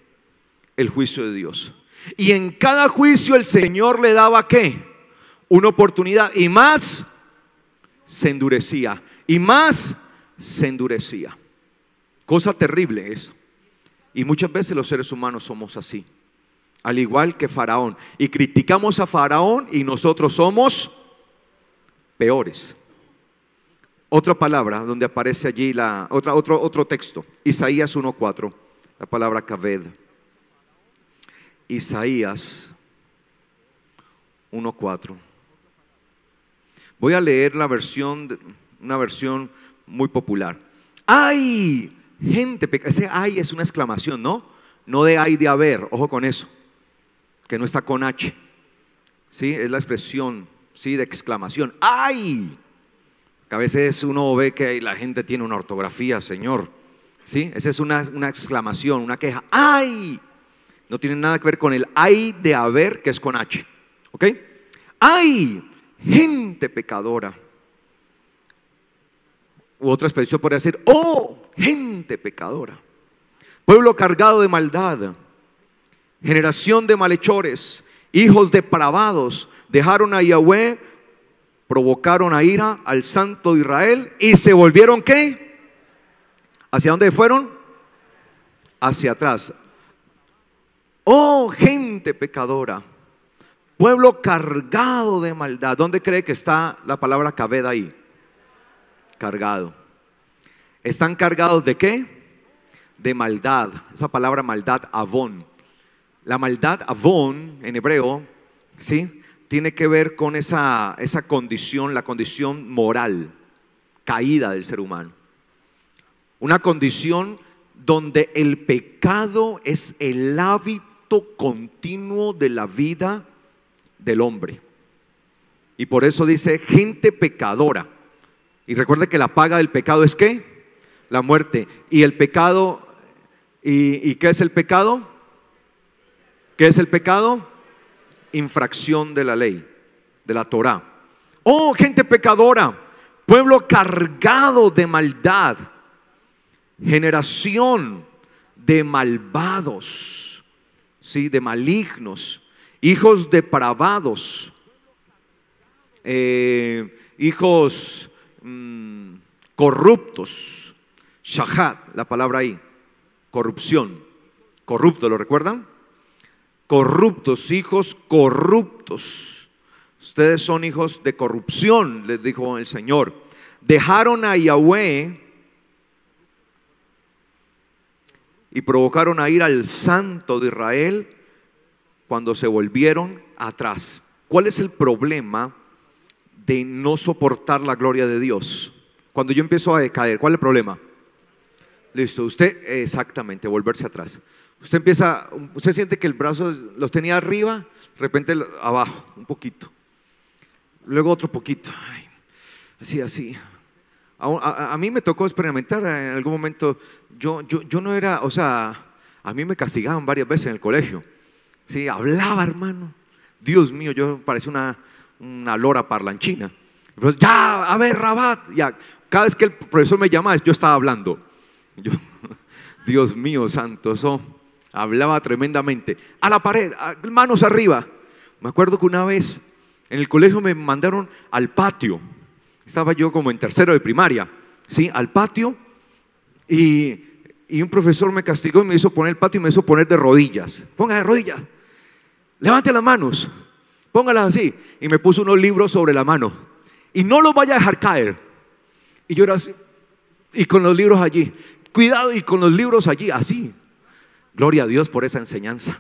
El juicio de Dios. Y en cada juicio el Señor le daba ¿qué? Una oportunidad, y más se endurecía, y más se endurecía. Cosa terrible eso. Y muchas veces los seres humanos somos así, al igual que Faraón. Y criticamos a Faraón y nosotros somos peores. Otra palabra donde aparece allí otro texto, Isaías 1:4, la palabra Kaved. Isaías 1:4. Voy a leer una versión muy popular. ¡Ay! Gente, ese ay es una exclamación, ¿no? No de ay de haber, ojo con eso, que no está con H, ¿sí? Es la expresión, ¿sí? De exclamación, ay. Que a veces uno ve que la gente tiene una ortografía, Señor, ¿sí? Esa es una exclamación, una queja, ay. No tiene nada que ver con el ay de haber, que es con H, ¿ok? ¡Ay, gente pecadora! U otra expresión podría decir: ¡oh, gente pecadora! Pueblo cargado de maldad, generación de malhechores, hijos depravados, dejaron a Yahweh, provocaron a ira al Santo de Israel y se volvieron ¿qué? ¿Hacia dónde fueron? Hacia atrás. ¡Oh, gente pecadora! Pueblo cargado de maldad. ¿Dónde cree que está la palabra kaved ahí? Cargado. ¿Están cargados de qué? De maldad. Esa palabra maldad, avón. La maldad, avón, en hebreo, ¿sí?, tiene que ver con esa condición, la condición moral, caída del ser humano. Una condición donde el pecado es el hábito continuo de la vida del hombre. Y por eso dice gente pecadora. Y recuerde que la paga del pecado es ¿qué? La muerte. Y el pecado, ¿y qué es el pecado? ¿Qué es el pecado? Infracción de la ley, de la Torá. Oh, gente pecadora, pueblo cargado de maldad, generación de malvados, ¿sí?, de malignos, hijos depravados, hijos corruptos. Shahat, la palabra ahí, corrupción, corrupto, ¿lo recuerdan? Corruptos, hijos corruptos. Ustedes son hijos de corrupción, les dijo el Señor. Dejaron a Yahweh y provocaron a ir al Santo de Israel cuando se volvieron atrás. ¿Cuál es el problema de no soportar la gloria de Dios? Cuando yo empiezo a decaer, ¿cuál es el problema? Listo, usted, exactamente, volverse atrás. Usted empieza, usted siente que el brazo los tenía arriba, de repente abajo, un poquito, luego otro poquito, así. A mí me tocó experimentar en algún momento. Yo no era, o sea, a mí me castigaban varias veces en el colegio. Sí, hablaba, hermano. Dios mío, yo parecía una lora parlanchina. Pero ya, a ver, Rabat, ya. Cada vez que el profesor me llamaba, yo estaba hablando. Dios mío santo, eso hablaba tremendamente. A la pared, manos arriba. Me acuerdo que una vez en el colegio me mandaron al patio. Estaba yo como en tercero de primaria, ¿sí?, al patio, y un profesor me castigó y me hizo poner el patio y me hizo poner de rodillas. Ponga de rodillas, levante las manos, póngalas así. Y me puso unos libros sobre la mano y no los vaya a dejar caer. Y yo era así, y con los libros allí, cuidado, y con los libros allí, así. Gloria a Dios por esa enseñanza.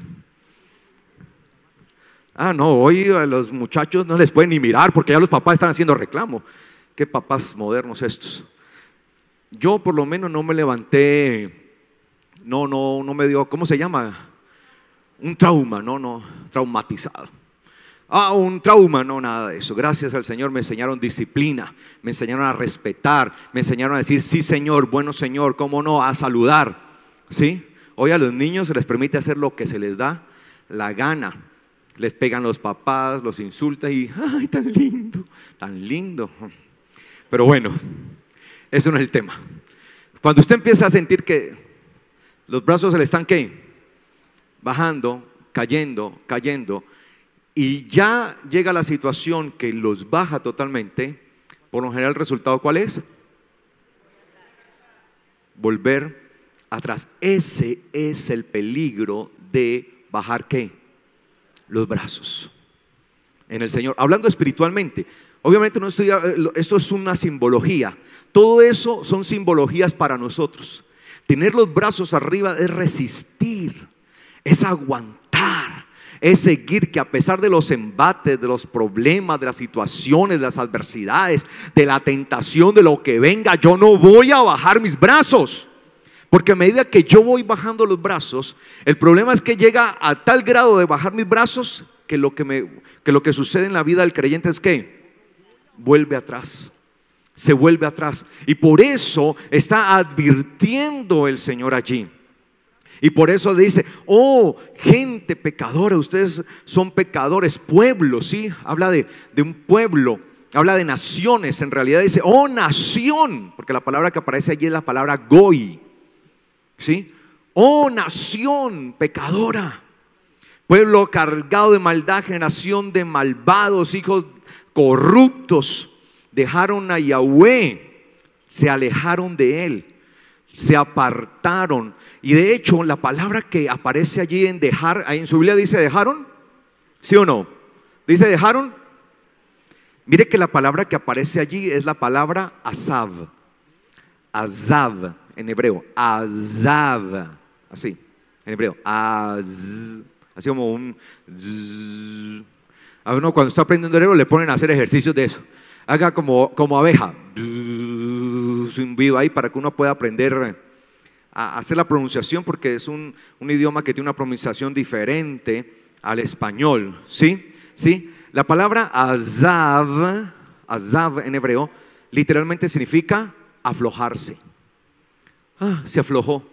No, hoy a los muchachos no les pueden ni mirar porque ya los papás están haciendo reclamo. Qué papás modernos estos. Yo por lo menos no me levanté, no me dio, ¿cómo se llama? Un trauma, no, traumatizado. Un trauma, no, nada de eso. Gracias al Señor me enseñaron disciplina, me enseñaron a respetar, me enseñaron a decir sí Señor, bueno Señor, cómo no, a saludar, ¿sí? Hoy a los niños se les permite hacer lo que se les da la gana. Les pegan los papás, los insultan y ¡ay, tan lindo! Tan lindo. Pero bueno, eso no es el tema. Cuando usted empieza a sentir que los brazos se le están ¿qué? Bajando, cayendo, y ya llega la situación que los baja totalmente, por lo general el resultado ¿cuál es? Volver atrás. Ese es el peligro de bajar ¿qué? Los brazos en el Señor. Hablando espiritualmente, obviamente no estoy, esto es una simbología. Todo eso son simbologías para nosotros. Tener los brazos arriba es resistir, es aguantar, es seguir, que a pesar de los embates, de los problemas, de las situaciones, de las adversidades, de la tentación, de lo que venga, yo no voy a bajar mis brazos. Porque a medida que yo voy bajando los brazos, el problema es que llega a tal grado de bajar mis brazos que lo que sucede en la vida del creyente es que vuelve atrás, se vuelve atrás. Y por eso está advirtiendo el Señor allí. Y por eso dice, oh, gente pecadora, ustedes son pecadores, pueblo, ¿sí? Habla de un pueblo, habla de naciones, en realidad dice, oh, nación, porque la palabra que aparece allí es la palabra goy, ¿sí? Oh, nación pecadora, pueblo cargado de maldad, generación de malvados, hijos corruptos, dejaron a Yahweh, se alejaron de Él, se apartaron. Y de hecho la palabra que aparece allí en dejar, ahí en su Biblia dice dejaron, ¿sí o no? Dice dejaron. Mire que la palabra que aparece allí es la palabra azav, azav en hebreo, azav, así en hebreo, así como un zzz. A uno cuando está aprendiendo hebreo le ponen a hacer ejercicios de eso. Haga como abeja, zumbido ahí para que uno pueda aprender a hacer la pronunciación, porque es un idioma que tiene una pronunciación diferente al español, ¿sí? ¿Sí? La palabra azav, azav en hebreo, literalmente significa aflojarse. Se aflojó,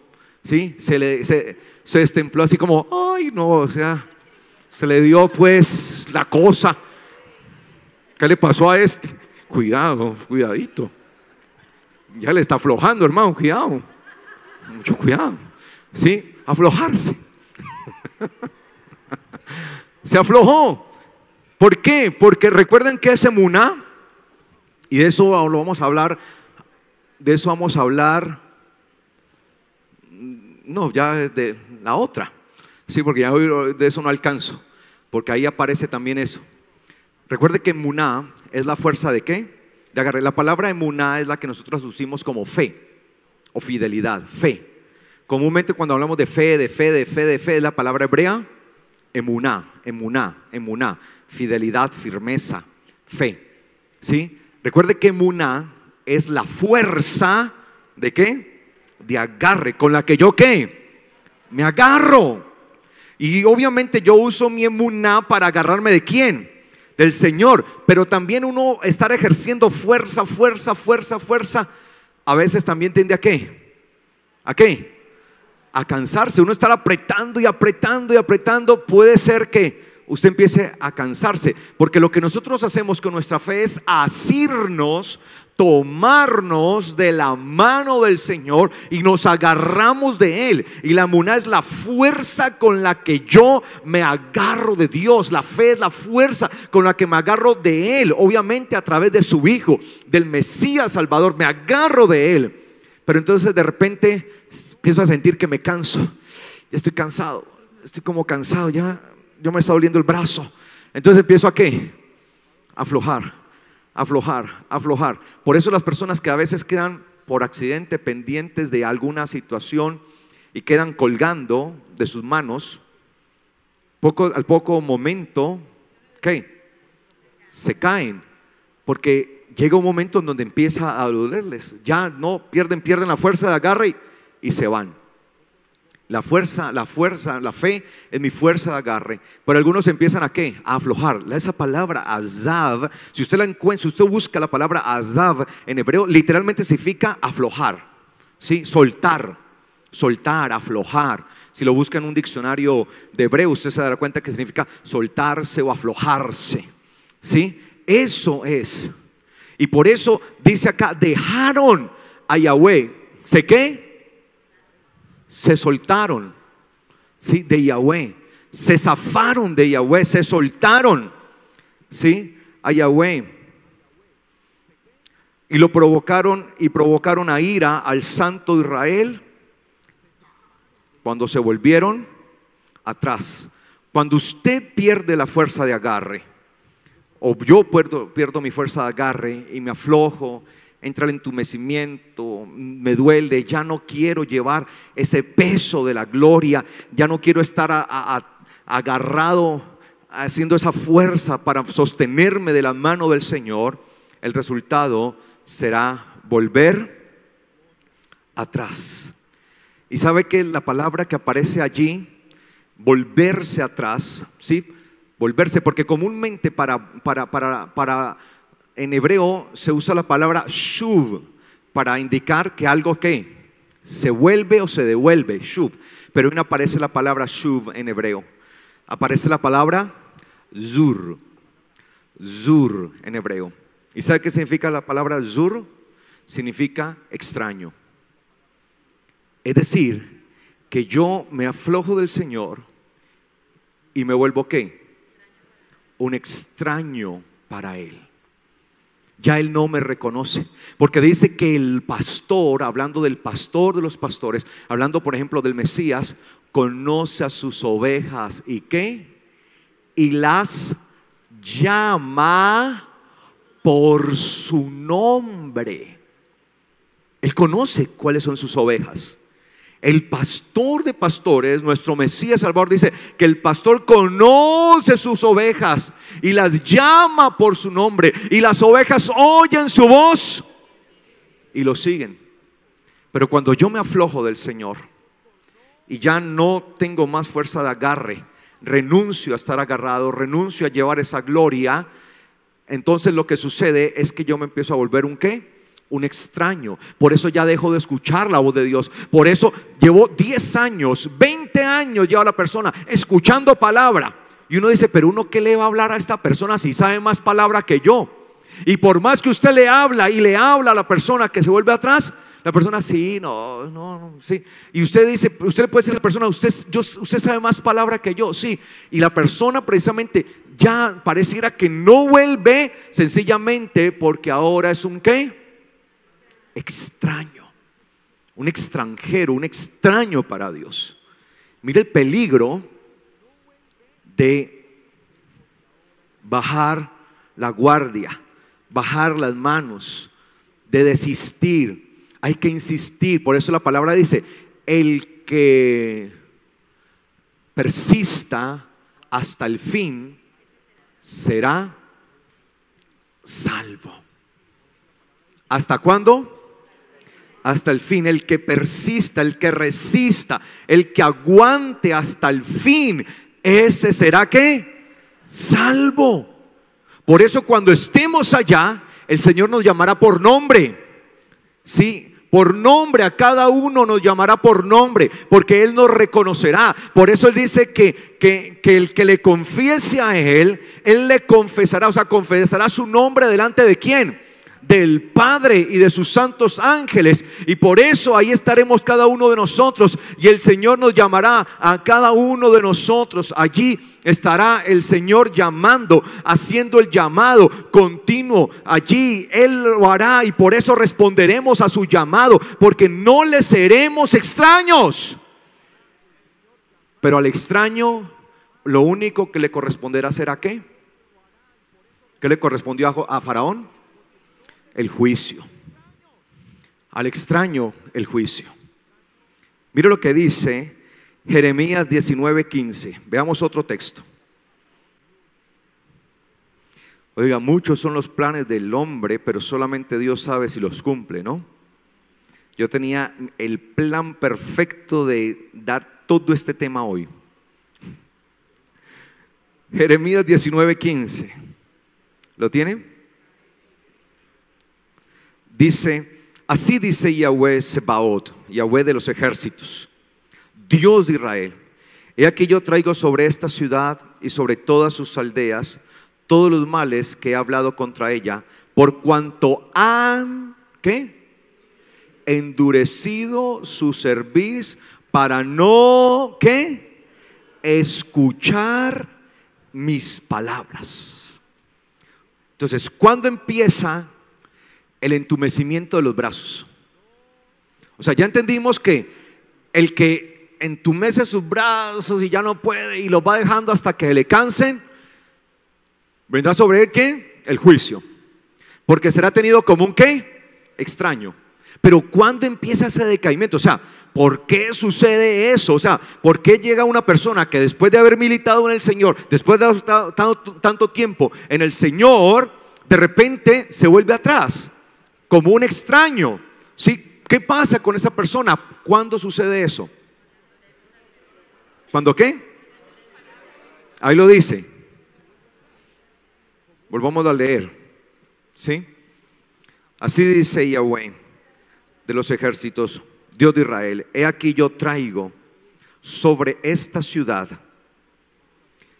¿sí? Se destempló así como, ay no, o sea, se le dio pues la cosa. ¿Qué le pasó a este? Cuidado, cuidadito. Ya le está aflojando, hermano, cuidado. Mucho cuidado, ¿sí? Aflojarse. Se aflojó. ¿Por qué? Porque recuerden que es emuná, y de eso lo vamos a hablar. De eso vamos a hablar. No, ya es de la otra. Sí, porque ya hoy de eso no alcanzo, porque ahí aparece también eso. Recuerde que emuná es la fuerza de ¿qué? De agarrar. La palabra emuná es la que nosotros usamos como fe o fidelidad, fe. Comúnmente cuando hablamos de fe, es la palabra hebrea emuná, emuná, emuná, fidelidad, firmeza, fe, ¿sí? Recuerde que emuná es la fuerza de ¿qué? De agarre, con la que yo ¿qué? Me agarro. Y obviamente yo uso mi emuná para agarrarme ¿de quién? Del Señor. Pero también uno estar ejerciendo fuerza, a veces también tiende ¿a qué? ¿A qué? A cansarse. Uno estar apretando y apretando y apretando, puede ser que usted empiece a cansarse, porque lo que nosotros hacemos con nuestra fe es asirnos, tomarnos de la mano del Señor y nos agarramos de Él. Y la emuná es la fuerza con la que yo me agarro de Dios. La fe es la fuerza con la que me agarro de Él, obviamente a través de su Hijo, del Mesías Salvador, me agarro de Él. Pero entonces de repente empiezo a sentir que me canso. Ya estoy cansado, estoy como cansado, ya me está doliendo el brazo. Entonces empiezo ¿a qué? A aflojar. Por eso las personas que a veces quedan por accidente pendientes de alguna situación y quedan colgando de sus manos, al poco momento, ¿qué? Se caen, porque llega un momento en donde empieza a dolerles. Ya no pierden la fuerza de agarre y se van. La fe es mi fuerza de agarre. Pero algunos empiezan ¿a qué? A aflojar. Esa palabra azav, si usted la encuentra, si usted busca la palabra azav en hebreo, literalmente significa aflojar, ¿sí? Soltar, aflojar. Si lo busca en un diccionario de hebreo, usted se dará cuenta que significa soltarse o aflojarse, ¿sí? Eso es. Y por eso dice acá, dejaron a Yahweh. ¿Se qué? Se soltaron, ¿sí? De Yahweh. Se zafaron de Yahweh, se soltaron, ¿sí? A Yahweh. Y lo provocaron a ira al Santo Israel cuando se volvieron atrás. Cuando usted pierde la fuerza de agarre, o yo pierdo mi fuerza de agarre y me aflojo, entra el entumecimiento, me duele, ya no quiero llevar ese peso de la gloria, ya no quiero estar agarrado, haciendo esa fuerza para sostenerme de la mano del Señor. El resultado será volver atrás. Y sabe que la palabra que aparece allí, volverse atrás, ¿sí? Volverse, porque comúnmente en hebreo se usa la palabra shuv para indicar que algo que Se vuelve o se devuelve, shuv. Pero hoy no aparece la palabra shuv en hebreo. Aparece la palabra zur. Zur en hebreo. ¿Y sabe qué significa la palabra zur? Significa extraño. Es decir, que yo me aflojo del Señor y me vuelvo ¿qué? Un extraño para Él. Ya Él no me reconoce, porque dice que el pastor, hablando del pastor de los pastores, hablando por ejemplo del Mesías, conoce a sus ovejas y ¿qué? Y las llama por su nombre. Él conoce cuáles son sus ovejas. El pastor de pastores, nuestro Mesías Salvador, dice que el pastor conoce sus ovejas y las llama por su nombre, y las ovejas oyen su voz y lo siguen. Pero cuando yo me aflojo del Señor y ya no tengo más fuerza de agarre, renuncio a estar agarrado, renuncio a llevar esa gloria, entonces lo que sucede es que yo me empiezo a volver un ¿qué? Un extraño. Por eso ya dejo de escuchar la voz de Dios. Por eso llevo 10 años, 20 años lleva la persona escuchando palabra. Y uno dice, pero uno ¿qué le va a hablar a esta persona si sabe más palabra que yo? Y por más que usted le habla y le habla a la persona que se vuelve atrás, la persona sí, no, sí. Y usted dice, usted le puede decir a la persona, usted sabe más palabra que yo, sí. Y la persona precisamente ya pareciera que no vuelve, sencillamente porque ahora es un ¿qué? Extraño, un extranjero, un extraño para Dios. Mire el peligro de bajar la guardia, bajar las manos, de desistir. Hay que insistir. Por eso la palabra dice, el que persista hasta el fin será salvo. ¿Hasta cuándo? Hasta el fin. El que persista, el que resista, el que aguante hasta el fin, ese será ¿qué? Salvo. Por eso cuando estemos allá, el Señor nos llamará por nombre. Sí, por nombre, a cada uno nos llamará por nombre, porque Él nos reconocerá. Por eso Él dice que el que le confiese a Él le confesará, o sea, confesará su nombre delante de ¿quién? Del Padre y de sus santos ángeles. Y por eso ahí estaremos cada uno de nosotros, y el Señor nos llamará a cada uno de nosotros. Allí estará el Señor llamando, haciendo el llamado continuo. Allí Él lo hará, y por eso responderemos a su llamado, porque no le seremos extraños. Pero al extraño lo único que le corresponderá será ¿qué? ¿Qué le correspondió a Faraón? El juicio. Al extraño, el juicio. Mire lo que dice Jeremías 19:15. Veamos otro texto. Oiga, muchos son los planes del hombre, pero solamente Dios sabe si los cumple, ¿no? Yo tenía el plan perfecto de dar todo este tema hoy. Jeremías 19:15. ¿Lo tiene? Dice, así dice Yahweh Sebaot, Yahweh de los ejércitos, Dios de Israel: he aquí yo traigo sobre esta ciudad y sobre todas sus aldeas todos los males que he hablado contra ella, por cuanto han, ¿qué? Endurecido su cerviz para no, ¿qué? Escuchar mis palabras. Entonces, ¿cuándo empieza el entumecimiento de los brazos? O sea, ya entendimos que el que entumece sus brazos y ya no puede y los va dejando hasta que le cansen, vendrá sobre él ¿qué? El juicio, porque será tenido como un ¿qué? Extraño. Pero ¿cuándo empieza ese decaimiento? O sea, ¿por qué sucede eso? O sea, ¿por qué llega una persona que después de haber militado en el Señor, después de haber estado tanto tiempo en el Señor, de repente se vuelve atrás como un extraño? ¿Sí? ¿Qué pasa con esa persona? ¿Cuándo sucede eso? ¿Cuándo qué? Ahí lo dice. Volvamos a leer. ¿Sí? Así dice Yahweh de los ejércitos, Dios de Israel, he aquí yo traigo sobre esta ciudad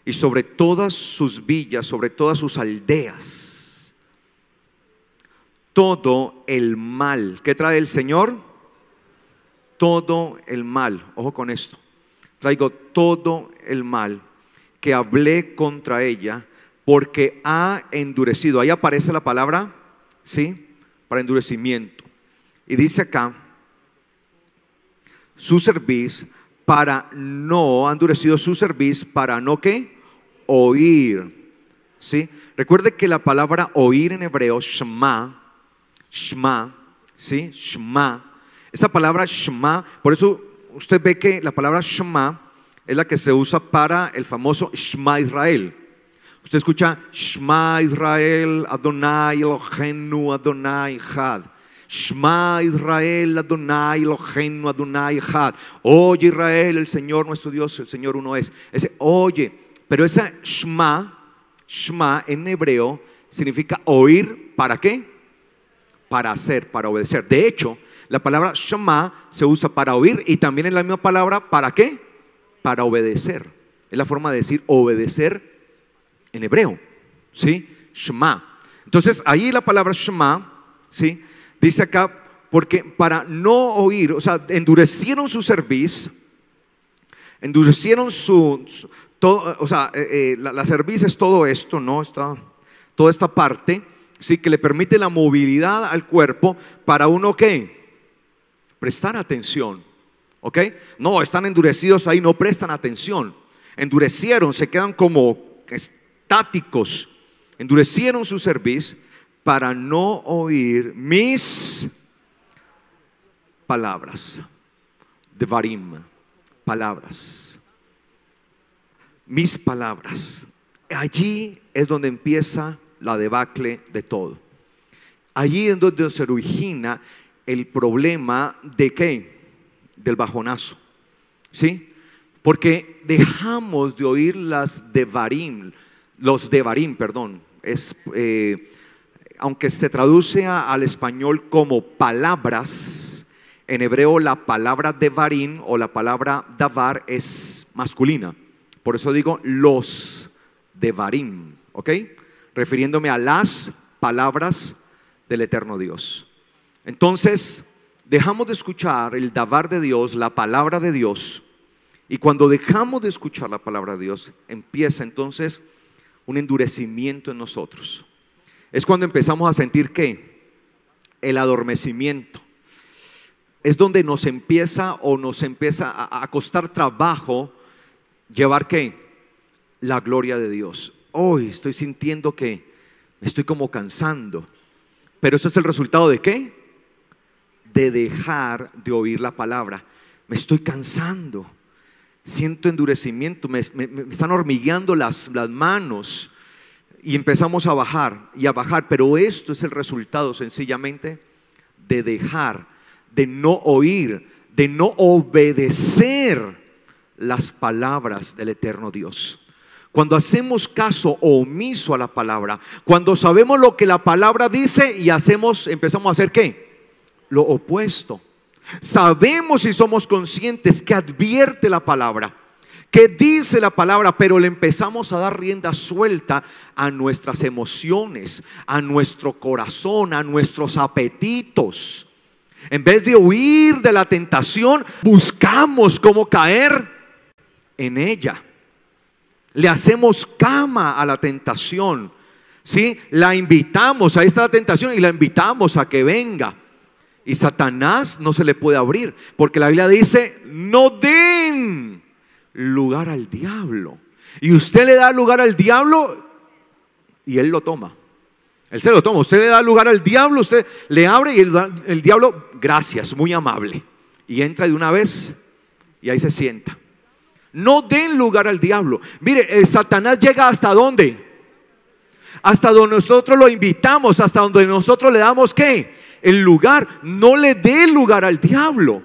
y sobre todas sus villas, sobre todas sus aldeas, todo el mal. ¿Qué trae el Señor? Todo el mal. Ojo con esto. Traigo todo el mal que hablé contra ella, porque ha endurecido. Ahí aparece la palabra, ¿sí? Para endurecimiento. Y dice acá, su cerviz para no, ha endurecido su cerviz para no, ¿qué? Oír. ¿Sí? Recuerde que la palabra oír en hebreo, shema, ¿sí? Shema. Esa palabra shema, por eso usted ve que la palabra shema es la que se usa para el famoso Shema Israel. Usted escucha Shema Israel, Adonai Eloheinu, Adonai Echad. Shema Israel, Adonai Eloheinu, Adonai Echad. Oye Israel, el Señor nuestro Dios, el Señor uno es. Ese oye, pero esa Shema en hebreo significa oír, ¿para qué? Para hacer, para obedecer. De hecho, la palabra Shema se usa para oír y también es la misma palabra, ¿para qué? Para obedecer. Es la forma de decir obedecer en hebreo, ¿sí? Shema. Entonces ahí la palabra Shema, ¿sí? Dice acá, porque para no oír, o sea, endurecieron su cerviz, endurecieron todo, o sea, la cerviz es todo esto, ¿no? Toda esta parte, ¿sí? Que le permite la movilidad al cuerpo para uno, ¿qué? Prestar atención, ¿ok? No, están endurecidos ahí, no prestan atención. Endurecieron, se quedan como estáticos. Endurecieron su cerviz para no oír mis palabras. Devarim, palabras. Mis palabras. Allí es donde empieza la debacle de todo. Allí es donde se origina el problema de ¿qué? Del bajonazo, ¿sí? Porque dejamos de oír los devarim, perdón. Aunque se traduce al español como palabras, en hebreo la palabra devarim o la palabra davar es masculina. Por eso digo los devarim, ¿ok? Refiriéndome a las palabras del eterno Dios. Entonces, dejamos de escuchar el davar de Dios, la palabra de Dios. Y cuando dejamos de escuchar la palabra de Dios, empieza entonces un endurecimiento en nosotros. Es cuando empezamos a sentir ¿qué? El adormecimiento. Es donde nos empieza a costar trabajo llevar ¿qué? La gloria de Dios. Hoy estoy sintiendo que me estoy como cansando. Pero eso es el resultado ¿de qué? De dejar de oír la palabra. Me estoy cansando. Siento endurecimiento, me están hormigueando las manos. Y empezamos a bajar y a bajar. Pero esto es el resultado sencillamente de dejar, de no oír, de no obedecer las palabras del eterno Dios. Cuando hacemos caso omiso a la palabra, cuando sabemos lo que la palabra dice y empezamos a hacer ¿qué? Lo opuesto. Sabemos y somos conscientes que advierte la palabra, que dice la palabra, pero le empezamos a dar rienda suelta a nuestras emociones, a nuestro corazón, a nuestros apetitos. En vez de huir de la tentación, buscamos cómo caer en ella. Le hacemos cama a la tentación, ¿sí? La invitamos, ahí está la tentación y la invitamos a que venga. Y Satanás no se le puede abrir, porque la Biblia dice, no den lugar al diablo. Y usted le da lugar al diablo y él lo toma. Él se lo toma. Usted le da lugar al diablo, usted le abre y el diablo, gracias, muy amable. Y entra de una vez y ahí se sienta. No den lugar al diablo. Mire, Satanás llega hasta ¿dónde? Hasta donde nosotros lo invitamos, hasta donde nosotros le damos ¿qué? El lugar. No le dé lugar al diablo.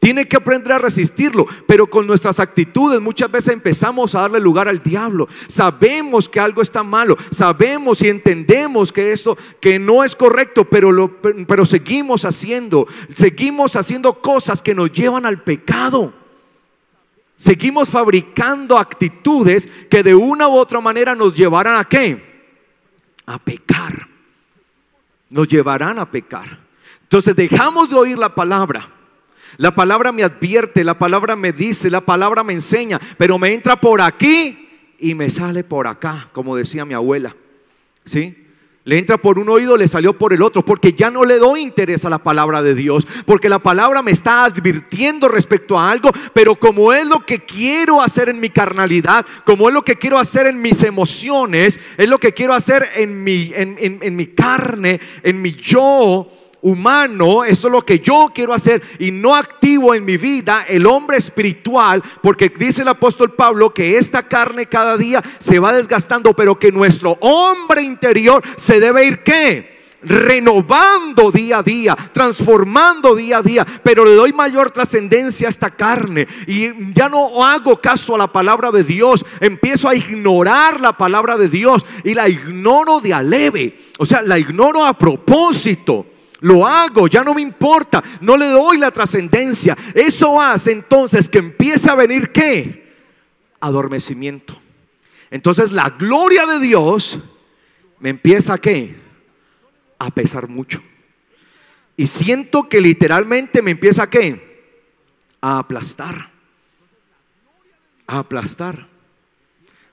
Tiene que aprender a resistirlo, pero con nuestras actitudes muchas veces empezamos a darle lugar al diablo. Sabemos que algo está malo, sabemos y entendemos que esto que no es correcto, pero seguimos haciendo cosas que nos llevan al pecado. Seguimos fabricando actitudes que de una u otra manera nos llevarán ¿a qué? A pecar. Nos llevarán a pecar. Entonces dejamos de oír la palabra. La palabra me advierte, la palabra me dice, la palabra me enseña, pero me entra por aquí y me sale por acá, como decía mi abuela. ¿Sí? Le entra por un oído, le salió por el otro, porque ya no le doy interés a la palabra de Dios, porque la palabra me está advirtiendo respecto a algo, pero como es lo que quiero hacer en mi carnalidad, como es lo que quiero hacer en mis emociones, es lo que quiero hacer en mi carne, en mi yo humano, esto es lo que yo quiero hacer y no activo en mi vida el hombre espiritual, porque dice el apóstol Pablo que esta carne cada día se va desgastando, pero que nuestro hombre interior se debe ir ¿qué? Renovando día a día, transformando día a día, pero le doy mayor trascendencia a esta carne y ya no hago caso a la palabra de Dios, empiezo a ignorar la palabra de Dios y la ignoro de a leve, o sea, la ignoro a propósito. Lo hago, ya no me importa, no le doy la trascendencia. Eso hace entonces que empiece a venir ¿qué? Adormecimiento. Entonces la gloria de Dios me empieza ¿qué? A pesar mucho. Y siento que literalmente me empieza ¿qué? A aplastar. A aplastar.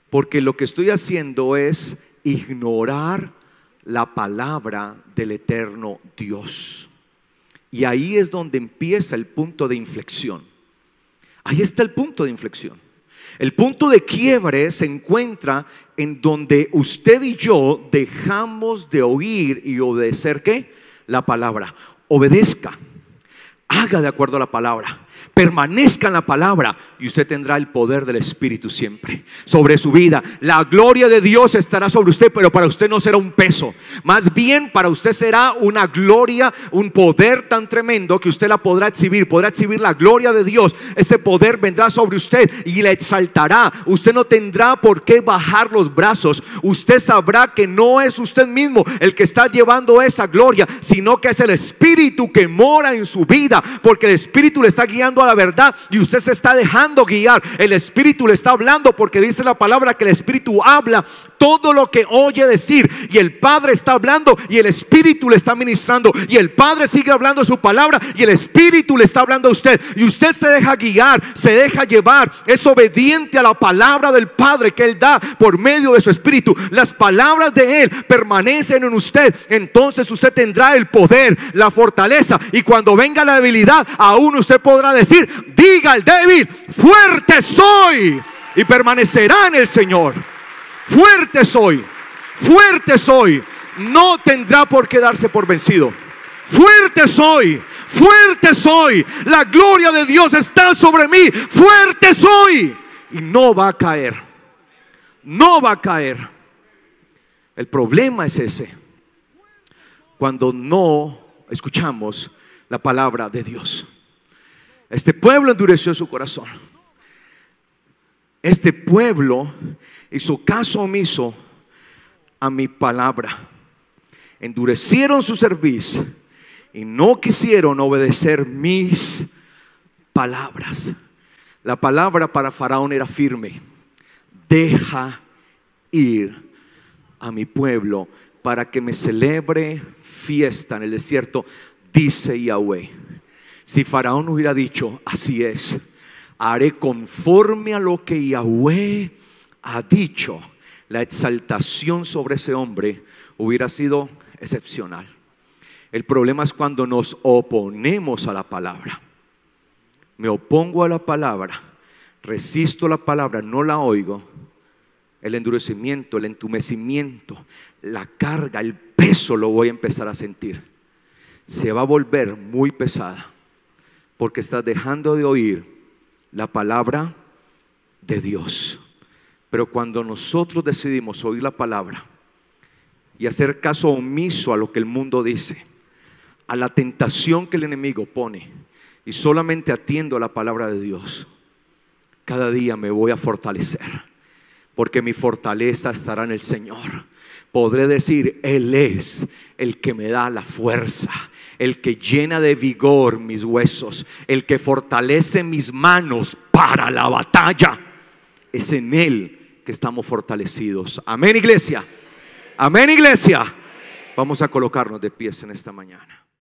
Porque lo que estoy haciendo es ignorar la palabra del eterno Dios. Y ahí es donde empieza el punto de inflexión. Ahí está el punto de inflexión. El punto de quiebre se encuentra en donde usted y yo dejamos de oír y obedecer ¿qué? La palabra. Obedezca, haga de acuerdo a la palabra, permanezca en la palabra y usted tendrá el poder del Espíritu siempre sobre su vida. La gloria de Dios estará sobre usted, pero para usted no será un peso, más bien para usted será una gloria, un poder tan tremendo que usted la podrá exhibir la gloria de Dios. Ese poder vendrá sobre usted y le exaltará. Usted no tendrá por qué bajar los brazos. Usted sabrá que no es usted mismo el que está llevando esa gloria, sino que es el Espíritu que mora en su vida, porque el Espíritu le está guiando a la verdad y usted se está dejando guiar. El Espíritu le está hablando, porque dice la palabra que el Espíritu habla todo lo que oye decir, y el Padre está hablando y el Espíritu le está ministrando, y el Padre sigue hablando su palabra y el Espíritu le está hablando a usted, y usted se deja guiar, se deja llevar, es obediente a la palabra del Padre que Él da por medio de su Espíritu. Las palabras de Él permanecen en usted, entonces usted tendrá el poder, la fortaleza, y cuando venga la debilidad, aún usted podrá decir: diga el débil, fuerte soy, y permanecerá en el Señor. Fuerte soy, fuerte soy. No tendrá por qué darse por vencido. Fuerte soy, fuerte soy. La gloria de Dios está sobre mí. Fuerte soy. Y no va a caer. No va a caer. El problema es ese: cuando no escuchamos la palabra de Dios. Este pueblo endureció su corazón. Este pueblo hizo caso omiso a mi palabra. Endurecieron su cerviz y no quisieron obedecer mis palabras. La palabra para Faraón era firme: deja ir a mi pueblo para que me celebre fiesta en el desierto, dice Yahweh. Si Faraón hubiera dicho: así es, haré conforme a lo que Yahweh ha dicho, la exaltación sobre ese hombre hubiera sido excepcional. El problema es cuando nos oponemos a la palabra. Me opongo a la palabra, resisto la palabra, no la oigo. El endurecimiento, el entumecimiento, la carga, el peso lo voy a empezar a sentir. Se va a volver muy pesada, porque estás dejando de oír la palabra de Dios. Pero cuando nosotros decidimos oír la palabra y hacer caso omiso a lo que el mundo dice, a la tentación que el enemigo pone, y solamente atiendo a la palabra de Dios, cada día me voy a fortalecer, porque mi fortaleza estará en el Señor. Podré decir: Él es el que me da la fuerza, el que llena de vigor mis huesos, el que fortalece mis manos para la batalla. Es en Él que estamos fortalecidos. Amén, iglesia. Amén, iglesia. Vamos a colocarnos de pies en esta mañana.